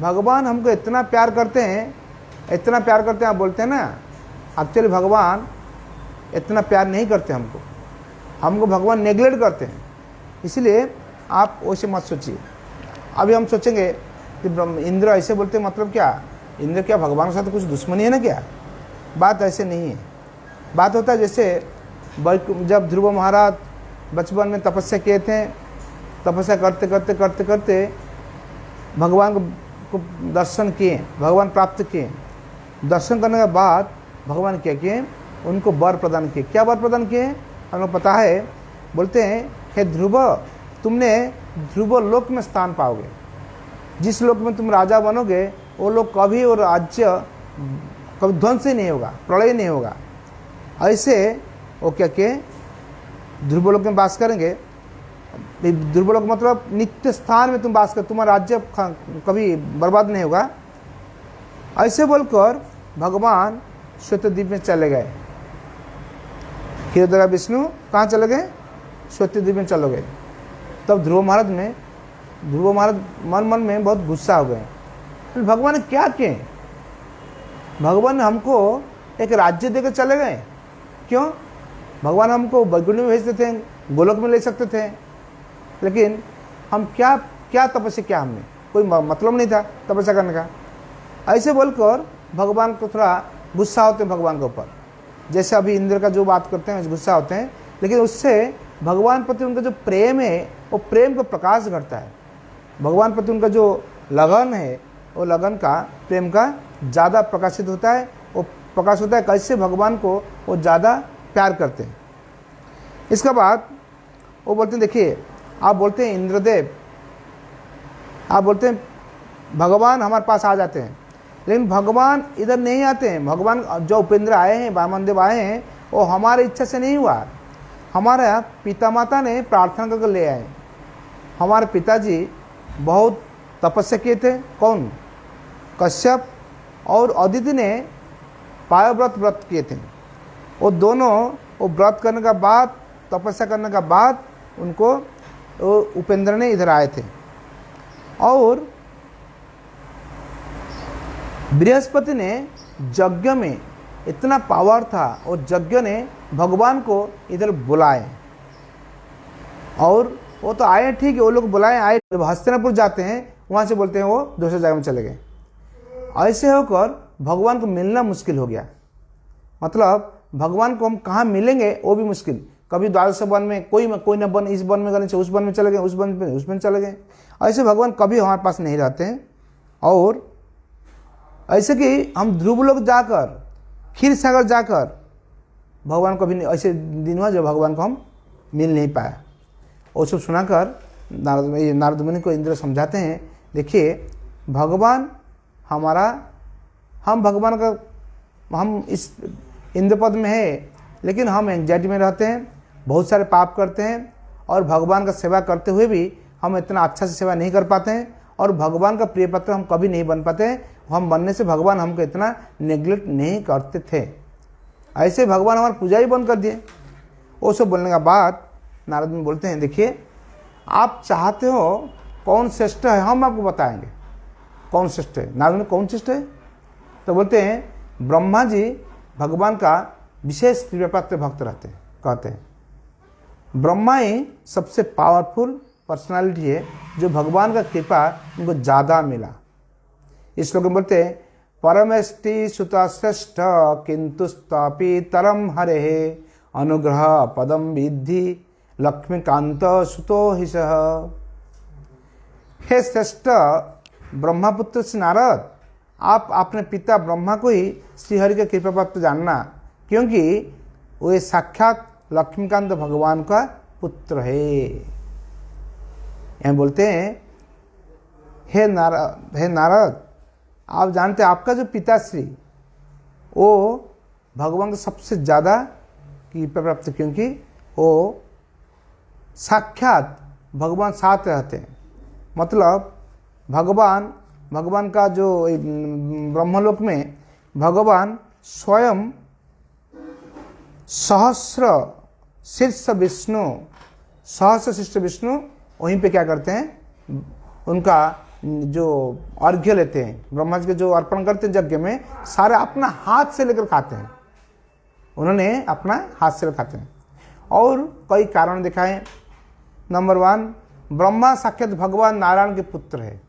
भगवान हमको इतना प्यार करते हैं, इतना प्यार करते हैं। आप बोलते हैं ना, एक्चुअली भगवान इतना प्यार नहीं करते हमको भगवान नेग्लेक्ट करते हैं। इसलिए आप वैसे मत सोचिए। अभी हम सोचेंगे कि इंद्र ऐसे बोलते, मतलब क्या, इंद्र क्या भगवान के साथ कुछ दुश्मनी है ना क्या? बात ऐसे नहीं है। बात होता है जैसे जब ध्रुव महाराज बचपन में तपस्या किए थे, तपस्या करते करते करते करते भगवान को दर्शन किए, भगवान प्राप्त किए। दर्शन करने के बाद भगवान क्या किए, उनको वर प्रदान किए। क्या वर प्रदान किए हमें पता है? बोलते हैं, हे ध्रुव, तुमने ध्रुव लोक में स्थान पाओगे। जिस लोक में तुम राजा बनोगे वो लोग कभी, और राज्य कभी ध्वंस ही नहीं होगा, प्रलय नहीं होगा। ऐसे वो क्या किए, ध्रुव लोक में वास करेंगे। ध्रुव लोक मतलब नित्य स्थान में तुम वास कर, तुम्हारा राज्य कभी बर्बाद नहीं होगा। ऐसे बोलकर भगवान श्वेतद्वीप में चले गए। क्षीरोदरा विष्णु कहाँ चले गए? श्वेतद्वीप में चले गए। तब ध्रुव महाराज मन मन में बहुत गुस्सा हो गए। तो भगवान ने क्या किए? भगवान हमको एक राज्य देकर चले गए। क्यों? भगवान हमको वैकुंठ में भेजते थे, गोलोक में ले सकते थे, लेकिन हम क्या तपस्या किया? हमने कोई मतलब नहीं था तपस्या करने का। ऐसे बोलकर भगवान को थोड़ा गुस्सा होते हैं भगवान के ऊपर। जैसे अभी इंद्र का जो बात करते हैं गुस्सा होते हैं, लेकिन उससे भगवान प्रति उनका जो प्रेम है वो प्रेम को प्रकाश करता है। भगवान प्रति उनका जो लगन है वो लगन का, प्रेम का ज़्यादा प्रकाशित होता है। वो प्रकाश होता है कैसे? भगवान को वो ज़्यादा प्यार करते हैं। इसके बाद वो बोलते हैं, देखिए आप बोलते हैं इंद्रदेव, आप बोलते हैं भगवान हमारे पास आ जाते हैं, लेकिन भगवान इधर नहीं आते हैं। भगवान जो उपेंद्र आए हैं, वामन देव आए हैं, वो हमारी इच्छा से नहीं हुआ। हमारा पिता माता ने प्रार्थना करके ले आए। हमारे पिताजी बहुत तपस्या किए थे। कौन? कश्यप और अदिति ने पायव्रत किए थे। वो दोनों वो व्रत करने का बाद, तपस्या करने का बाद उनको उपेंद्र ने इधर आए थे। और बृहस्पति ने यज्ञ में इतना पावर था और यज्ञ ने भगवान को इधर बुलाए। और वो तो आए, ठीक है, वो लोग बुलाए आए। जब हस्तिनापुर जाते हैं वहाँ से बोलते हैं वो दूसरे जगह में चले गए। ऐसे होकर भगवान को मिलना मुश्किल हो गया। मतलब भगवान को हम कहाँ मिलेंगे वो भी मुश्किल। कभी द्वादश वन में कोई न वन, इस वन में गए, उस वन में चले गए, उस वन में उसमें चले गए। ऐसे भगवान कभी हमारे पास नहीं रहते हैं। और ऐसे कि हम ध्रुवलोक जाकर, क्षीर सागर जाकर भगवान को भी ऐसे दिन हुआ जब भगवान को हम मिल नहीं पाया। वो सब सुनाकर नारद मुनि को इंद्र समझाते हैं, देखिए भगवान हमारा, हम भगवान का, हम इस इंद्र पद में है, लेकिन हम एंग्जाइटी में रहते हैं, बहुत सारे पाप करते हैं, और भगवान का सेवा करते हुए भी हम इतना अच्छा से सेवा नहीं कर पाते हैं, और भगवान का प्रिय पात्र हम कभी नहीं बन पाते हैं। हम बनने से भगवान हमको इतना नेग्लेक्ट नहीं करते थे। ऐसे भगवान हमारा पूजा ही बंद कर दिए। वो सब बोलने के बाद नारद मुनि बोलते हैं, देखिए आप चाहते हो कौन श्रेष्ठ है, हम आपको बताएंगे कौन श्रेष्ठ है। नारद मुनि कौन श्रेष्ठ है? तो बोलते हैं ब्रह्मा जी भगवान का विशेष कृपा पात्र भक्त रहते हैं। कहते हैं ब्रह्मा ही सबसे पावरफुल पर्सनालिटी है जो भगवान का कृपा उनको ज़्यादा मिला। इस श्लोक में बोलते हैं परमेष्टि सुता श्रेष्ठ किंतु स्थापि तरम हरे अनुग्रह पदम विद्धि लक्ष्मीकांत सुतो हिसः। हे श्रेष्ठ ब्रह्मपुत्र श्री नारद, आप अपने पिता ब्रह्मा को ही श्रीहरि के कृपा पात्र जानना, क्योंकि वे साक्षात लक्ष्मीकांत भगवान का पुत्र है। यहाँ बोलते हैं हे नारद, आप जानते हैं आपका जो पिताश्री वो भगवान का सबसे ज़्यादा कृपा प्राप्त, क्योंकि वो साक्षात भगवान साथ रहते हैं। मतलब भगवान का जो ब्रह्मलोक में भगवान स्वयं सहस्र शीर्ष विष्णु वहीं पे क्या करते हैं, उनका जो अर्घ्य लेते हैं, ब्रह्मा जी के जो अर्पण करते हैं यज्ञ में, सारे अपना हाथ से लेकर खाते हैं। उन्होंने अपना हाथ से लेकर खाते हैं। और कई कारण दिखाए। नंबर 1, ब्रह्मा साक्षात भगवान नारायण के पुत्र है।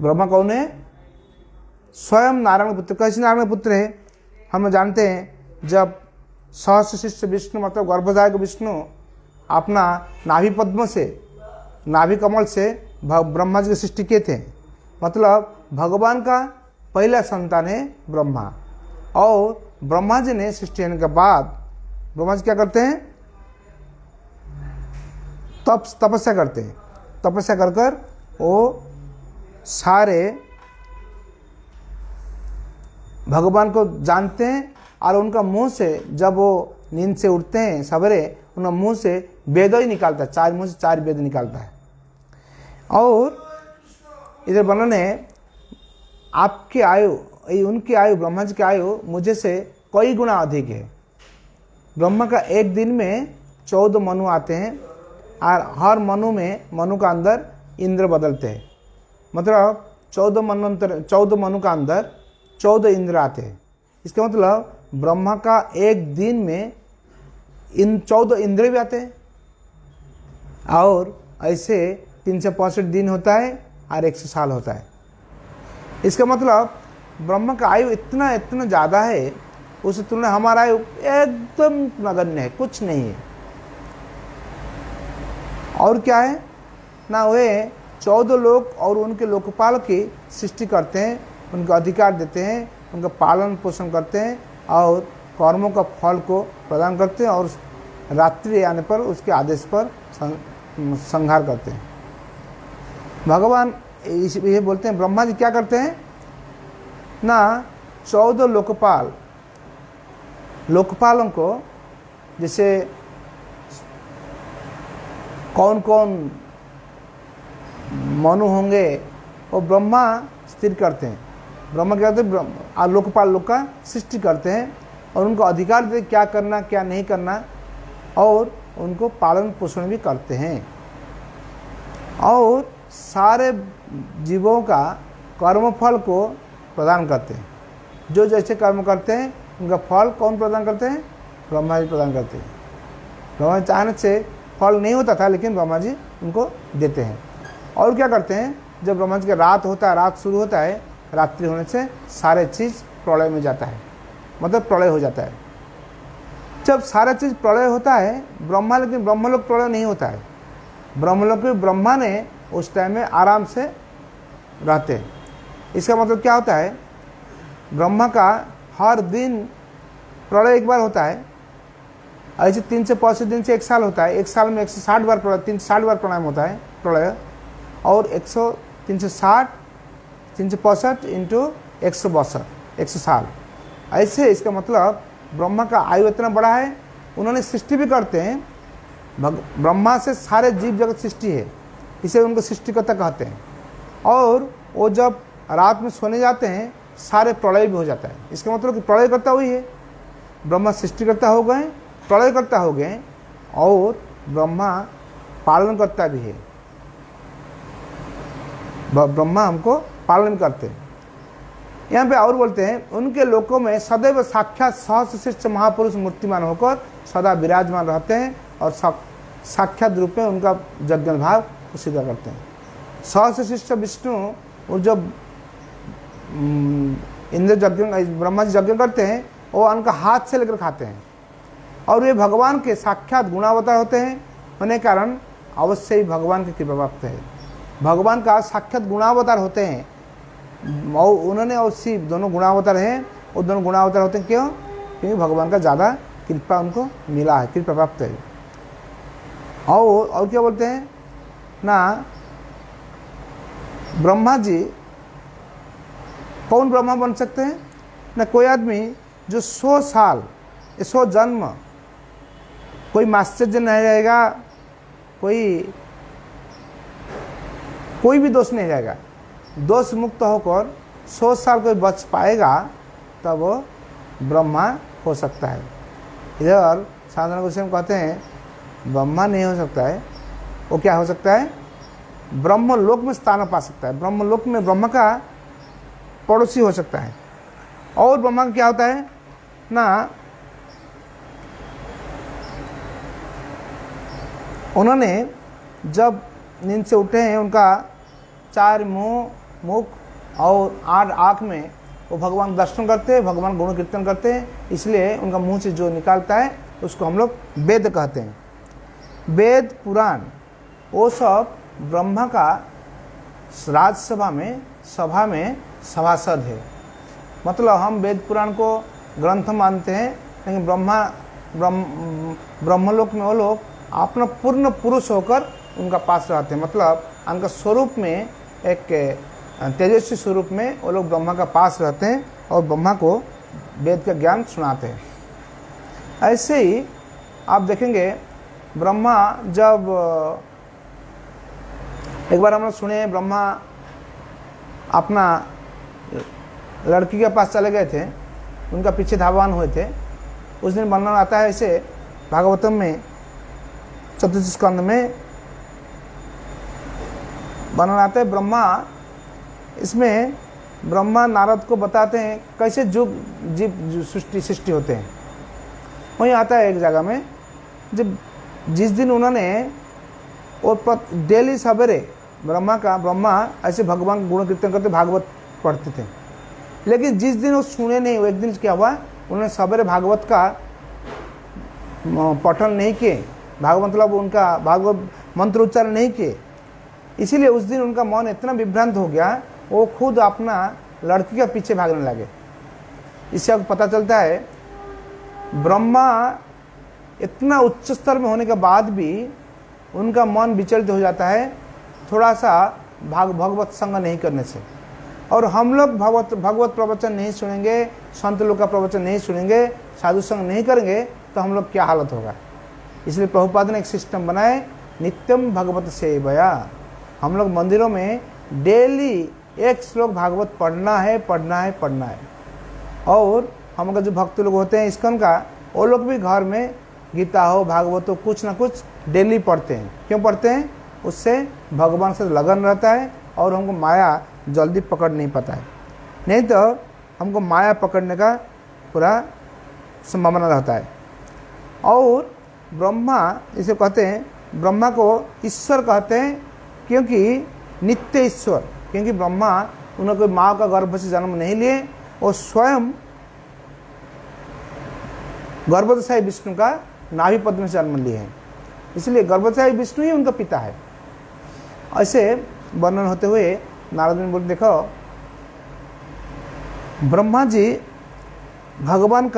ब्रह्मा कौन है? स्वयं नारायण के पुत्र। कैसे नारायण के पुत्र है? हम जानते हैं जब सहस्र शीर्ष विष्णु मतलब गर्भधारक विष्णु अपना नाभि पद्म से, नाभि कमल से ब्रह्मा जी की सृष्टि किए थे। मतलब भगवान का पहला संतान है ब्रह्मा। और ब्रह्मा जी ने सृष्टि होने के बाद ब्रह्मा जी क्या करते हैं? तपस्या करते हैं। तपस्या कर कर वो सारे भगवान को जानते हैं। और उनका मुंह से जब वो नींद से उठते हैं सवेरे, उनका मुंह से वेद ही निकालता है, 4 मुंह से 4 वेद निकालता है। और इधर वर्णन है आपकी आयु, उनकी आयु, ब्रह्मा जी की आयु मुझे से कई गुना अधिक है। ब्रह्मा का एक दिन में 14 मनु आते हैं, और हर मनु का अंदर इंद्र बदलते हैं। मतलब 14 मनु का अंदर 14 इंद्र आते हैं। इसका मतलब ब्रह्मा का एक दिन में इन 14 इंद्र भी आते हैं। और ऐसे 365 दिन होता है और 100 साल होता है। इसका मतलब ब्रह्मा का आयु इतना ज़्यादा है, उस तुलना हमारा आयु एकदम नगण्य है, कुछ नहीं है। और क्या है ना, वे 14 लोक और उनके लोकपाल की सृष्टि करते हैं, उनको अधिकार देते हैं, उनका पालन पोषण करते हैं और कर्मों का फल को प्रदान करते हैं, और रात्रि आने पर उसके आदेश पर संहार करते हैं। भगवान ये बोलते हैं ब्रह्मा जी क्या करते हैं ना, 14 लोकपालों को, जैसे कौन कौन मनु होंगे वो ब्रह्मा स्थिर करते हैं। ब्रह्मा क्या करते हैं, लोकपाल लोग का सृष्टि करते हैं और उनको अधिकार देते क्या करना क्या नहीं करना, और उनको पालन पोषण भी करते हैं। और सारे जीवों का कर्मफल को प्रदान करते हैं। जो जैसे कर्म करते हैं उनका फल कौन प्रदान करते हैं? ब्रह्मा जी प्रदान करते हैं। ब्रह्मा जी चाहने से फल नहीं होता था, लेकिन ब्रह्मा जी उनको देते हैं। और क्या करते हैं, जब ब्रह्मा जी का रात होता है, रात शुरू होता है, रात्रि होने से सारे चीज़ प्रलय में जाता है, मतलब प्रलय हो जाता है। जब सारा चीज़ प्रलय होता है लेकिन ब्रह्मलोक प्रलय नहीं होता है। ब्रह्मलोक में ब्रह्मा ने उस टाइम में आराम से रहते हैं। इसका मतलब क्या होता है, ब्रह्मा का हर दिन प्रलय एक बार होता है। ऐसे 365 दिन से 1 साल होता है। 1 साल में 160 बार प्रलय, 360 बार प्राणायाम होता है प्रलय। और 360 365 इंटू 162 100 साल। ऐसे इसका मतलब ब्रह्मा का आयु इतना बड़ा है। उन्होंने सृष्टि भी करते हैं ब्रह्मा से सारे जीव जगत सृष्टि है, इसे उनको सृष्टिकर्ता कहते हैं। और वो जब रात में सोने जाते हैं सारे प्रलय भी हो जाता है। इसका मतलब कि प्रलयकर्ता वही है। ब्रह्मा सृष्टिकर्ता हो गए, प्रलयकर्ता हो गए, और ब्रह्मा पालनकर्ता भी है। ब्रह्मा हमको पालन करते हैं। यहाँ पे और बोलते हैं, उनके लोकों में सदैव साक्षात सहस्रश्रेष्ठ महापुरुष मूर्तिमान होकर सदा विराजमान रहते हैं और साक्षात रूप में उनका यज्ञ भाव सिद्ध करते हैं। सहस्रश्रेष्ठ विष्णु और जो इंद्र यज्ञ ब्रह्मा जी यज्ञ करते हैं वो उनका हाथ से लेकर खाते हैं, और वे भगवान के साक्षात गुणावतार होते हैं होने के कारण अवश्य ही भगवान की कृपा प्राप्त है। भगवान का साक्षात गुणावतार होते हैं, और उन्होंने और शिव दोनों गुणावतार हैं। वो दोनों गुणावतार होते हैं क्यों? क्योंकि भगवान का ज़्यादा कृपा उनको मिला है, कृपा प्राप्त है। और क्या बोलते हैं ना, ब्रह्मा जी कौन ब्रह्मा बन सकते हैं ना? कोई आदमी जो 100 साल 100 जन्म कोई माश्चर्य नहीं रहेगा, कोई भी दोष नहीं रहेगा, दोष मुक्त होकर 100 साल कोई बच पाएगा, तब वो ब्रह्मा हो सकता है। इधर साधारण गोस्वामी कहते हैं ब्रह्मा नहीं हो सकता है, वो क्या हो सकता है? ब्रह्मलोक में स्थान पा सकता है। ब्रह्मलोक में ब्रह्मा का पड़ोसी हो सकता है। और ब्रह्मा का क्या होता है ना, उन्होंने जब नींद से उठे हैं, उनका 4 मुख और 8 आँख में वो भगवान दर्शन करते हैं, भगवान गुण कीर्तन करते हैं, इसलिए उनका मुंह से जो निकालता है उसको हम लोग वेद कहते हैं। वेद पुराण वो सब ब्रह्मा का राजसभा में सभासद है। मतलब हम वेद पुराण को ग्रंथ मानते हैं, लेकिन ब्रह्मलोक में वो लोग अपना पूर्ण पुरुष होकर उनका पास रहते हैं। मतलब उनका स्वरूप में एक तेजस्वी स्वरूप में वो लोग ब्रह्मा का पास रहते हैं और ब्रह्मा को वेद का ज्ञान सुनाते हैं। ऐसे ही आप देखेंगे ब्रह्मा जब एक बार हम लोग सुने, ब्रह्मा अपना लड़की के पास चले गए थे, उनका पीछे धावान हुए थे। उस दिन वर्णन आता है ऐसे भागवतम में 4 स्कंद में वर्णन आता है। इसमें ब्रह्मा नारद को बताते हैं कैसे जीव सृष्टि होते हैं। वहीं आता है एक जगह में, जब जिस दिन उन्होंने और डेली सवेरे ब्रह्मा ऐसे भगवान गुण कीर्तन करते भागवत पढ़ते थे, लेकिन जिस दिन वो सुने नहीं, वो एक दिन क्या हुआ, उन्होंने सवेरे भागवत का पठन नहीं किए, मतलब उनका भागवत मंत्र उच्चारण नहीं किए, इसीलिए उस दिन उनका मन इतना विभ्रांत हो गया, वो खुद अपना लड़की के पीछे भागने लगे। इससे अब पता चलता है ब्रह्मा इतना उच्च स्तर में होने के बाद भी उनका मन विचलित हो जाता है थोड़ा सा भगवत संग नहीं करने से। और हम लोग भगवत प्रवचन नहीं सुनेंगे, संत लोग का प्रवचन नहीं सुनेंगे, साधु संग नहीं करेंगे, तो हम लोग क्या हालत होगा। इसलिए प्रभुपाद ने एक सिस्टम बनाए, नित्यम भगवत सेवया। हम लोग मंदिरों में डेली एक श्लोक भागवत पढ़ना है। और हम लोग जो भक्त लोग होते हैं इस्कन का, वो लोग भी घर में गीता हो भागवत हो कुछ ना कुछ डेली पढ़ते हैं। क्यों पढ़ते हैं? उससे भगवान से लगन रहता है और हमको माया जल्दी पकड़ नहीं पाता है, नहीं तो हमको माया पकड़ने का पूरा संभावना रहता है। और ब्रह्मा इसे कहते हैं, ब्रह्मा को ईश्वर कहते हैं क्योंकि नित्य ईश्वर, क्योंकि ब्रह्मा उन्होंने कोई माँ का गर्भ से जन्म नहीं लिए, और स्वयं गर्भोदशाई विष्णु का नाभि पद में जन्म लिए हैं, इसलिए गर्भोदशाई विष्णु ही उनका पिता है। ऐसे वर्णन होते हुए नारद ने बोले, देखो ब्रह्मा जी भगवान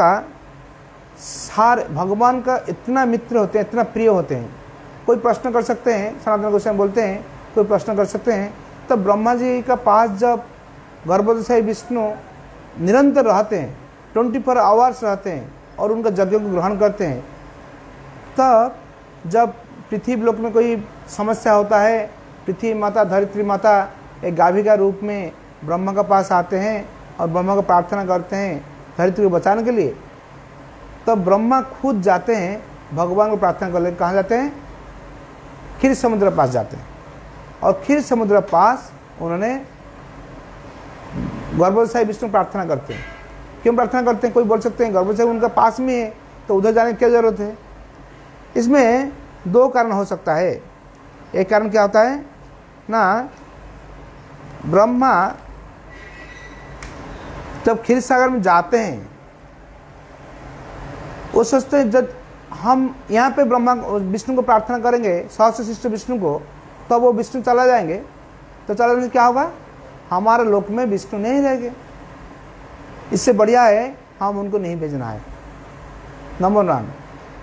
का इतना मित्र होते हैं, इतना प्रिय होते हैं। कोई प्रश्न कर सकते हैं, सनातन गोस्वामी बोलते हैं कोई प्रश्न कर सकते हैं, तब ब्रह्मा जी का पास जब गर्भोदशाई विष्णु निरंतर रहते हैं, 24 आवर्स रहते हैं और उनका यज्ञ को ग्रहण करते हैं, तब जब पृथ्वी लोक में कोई समस्या होता है, पृथ्वी माता धरित्री माता एक गाभी का रूप में ब्रह्मा के पास आते हैं और ब्रह्मा को प्रार्थना करते हैं धरित्री को बचाने के लिए, तब ब्रह्मा खुद जाते हैं भगवान को प्रार्थना करने। कहाँ जाते हैं? क्षीर समुद्र पास जाते हैं। और क्षीर समुद्र पास उन्होंने गर्भोदय विष्णु प्रार्थना करते हैं। क्यों प्रार्थना करते हैं? कोई बोल सकते हैं गर्भोदय उनका पास में है तो उधर जाने की क्या जरूरत है? इसमें दो कारण हो सकता है। एक कारण क्या होता है ना, ब्रह्मा जब क्षीर सागर में जाते हैं वो सोचते हैं जब हम यहाँ पे ब्रह्मा विष्णु को प्रार्थना करेंगे, सहस्र शिष्ट विष्णु को, तब तो वो विष्णु चला जाएंगे। तो चला जाने से क्या होगा? हमारे लोक में विष्णु नहीं रहेंगे। इससे बढ़िया है हम उनको नहीं भेजना है, नंबर 1।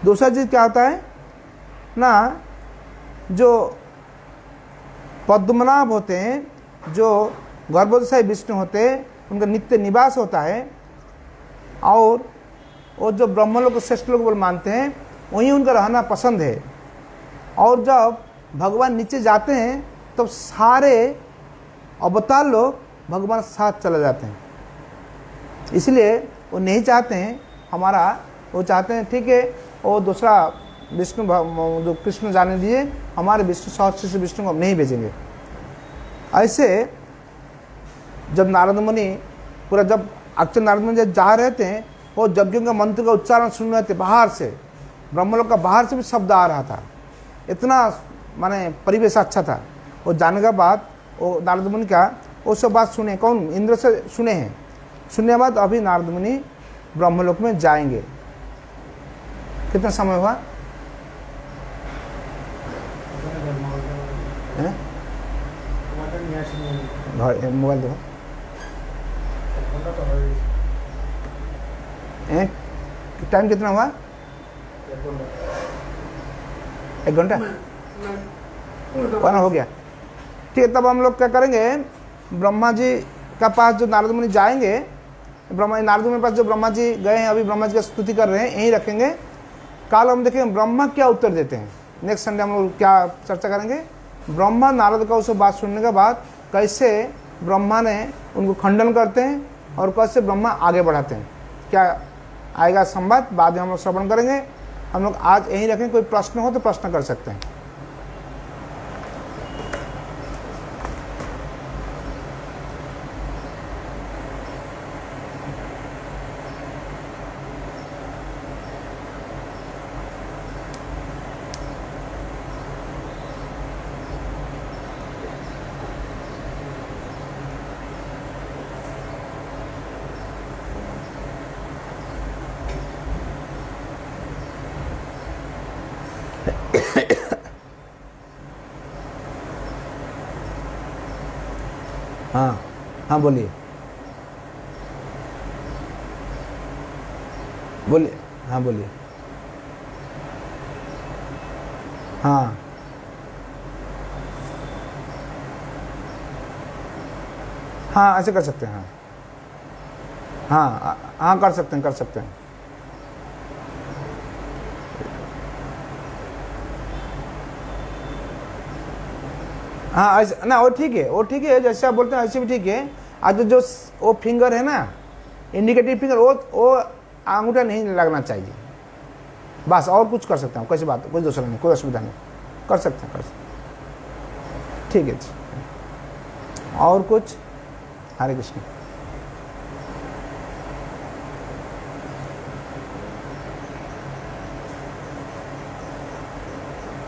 दूसरा चीज़ क्या होता है ना, जो पद्मनाभ होते हैं, जो गर्भोदय विष्णु होते हैं, उनका नित्य निवास होता है और वो जो ब्रह्मलोक को श्रेष्ठ लोग बोल मानते हैं वहीं उनका रहना पसंद है। और जब भगवान नीचे जाते हैं तब सारे अवतार लोग भगवान के साथ चले जाते हैं। इसलिए वो नहीं चाहते हैं हमारा, वो चाहते हैं ठीक है वो दूसरा विष्णु जो कृष्ण जाने दिए, हमारे विष्णु सहस्र विष्णु को हम नहीं भेजेंगे। ऐसे जब नारद मुनि पूरा जब अक्षर नारद मुनि जब जा रहे थे वो यज्ञों का मंत्र का उच्चारण सुन रहे थे, बाहर से ब्रह्मलोक का बाहर से भी शब्द आ रहा था, इतना माने परिवेश अच्छा था। वो जाने के बाद वो नारद मुनि का वो सब बात सुने, कौन? इंद्र से सुने हैं। सुनने के बाद अभी नारद मुनि ब्रह्मलोक में जाएंगे। कितना समय हुआ? मोबाइल देखो, टाइम कितना हुआ? 1 घंटा हो गया। ठीक है, तब हम लोग क्या करेंगे, ब्रह्मा जी का पास जो नारद मुनि जाएंगे, नारद मुनि पास जो ब्रह्मा जी गए हैं, अभी ब्रह्मा जी का स्तुति कर रहे हैं, यहीं रखेंगे। कल हम देखेंगे ब्रह्मा क्या उत्तर देते हैं। नेक्स्ट संडे हम लोग क्या चर्चा करेंगे, ब्रह्मा नारद का उस बात सुनने के बाद कैसे ब्रह्मा ने उनको खंडन करते हैं और कैसे ब्रह्मा आगे बढ़ाते हैं, क्या आएगा संवाद बाद में हम लोग श्रवण करेंगे। हम लोग आज यहीं रखें, कोई प्रश्न हो तो प्रश्न कर सकते हैं। हाँ हाँ बोलिए बोलिए, हाँ बोलिए। हाँ हाँ ऐसे कर सकते हैं। हाँ हाँ हाँ कर सकते हैं, कर सकते हैं। हाँ ऐसे ना, वो ठीक है, वो ठीक है, जैसे आप बोलते हैं ऐसे भी ठीक है। आज जो वो फिंगर है ना, इंडिकेटिव फिंगर, वो अंगूठा नहीं लगना चाहिए, बस। और कुछ कर सकते हैं, कैसी बात, कोई दूसरा नहीं, कोई असुविधा नहीं, कर सकते हैं, कर सकते हैं। ठीक है जी। और कुछ? हरे कृष्ण।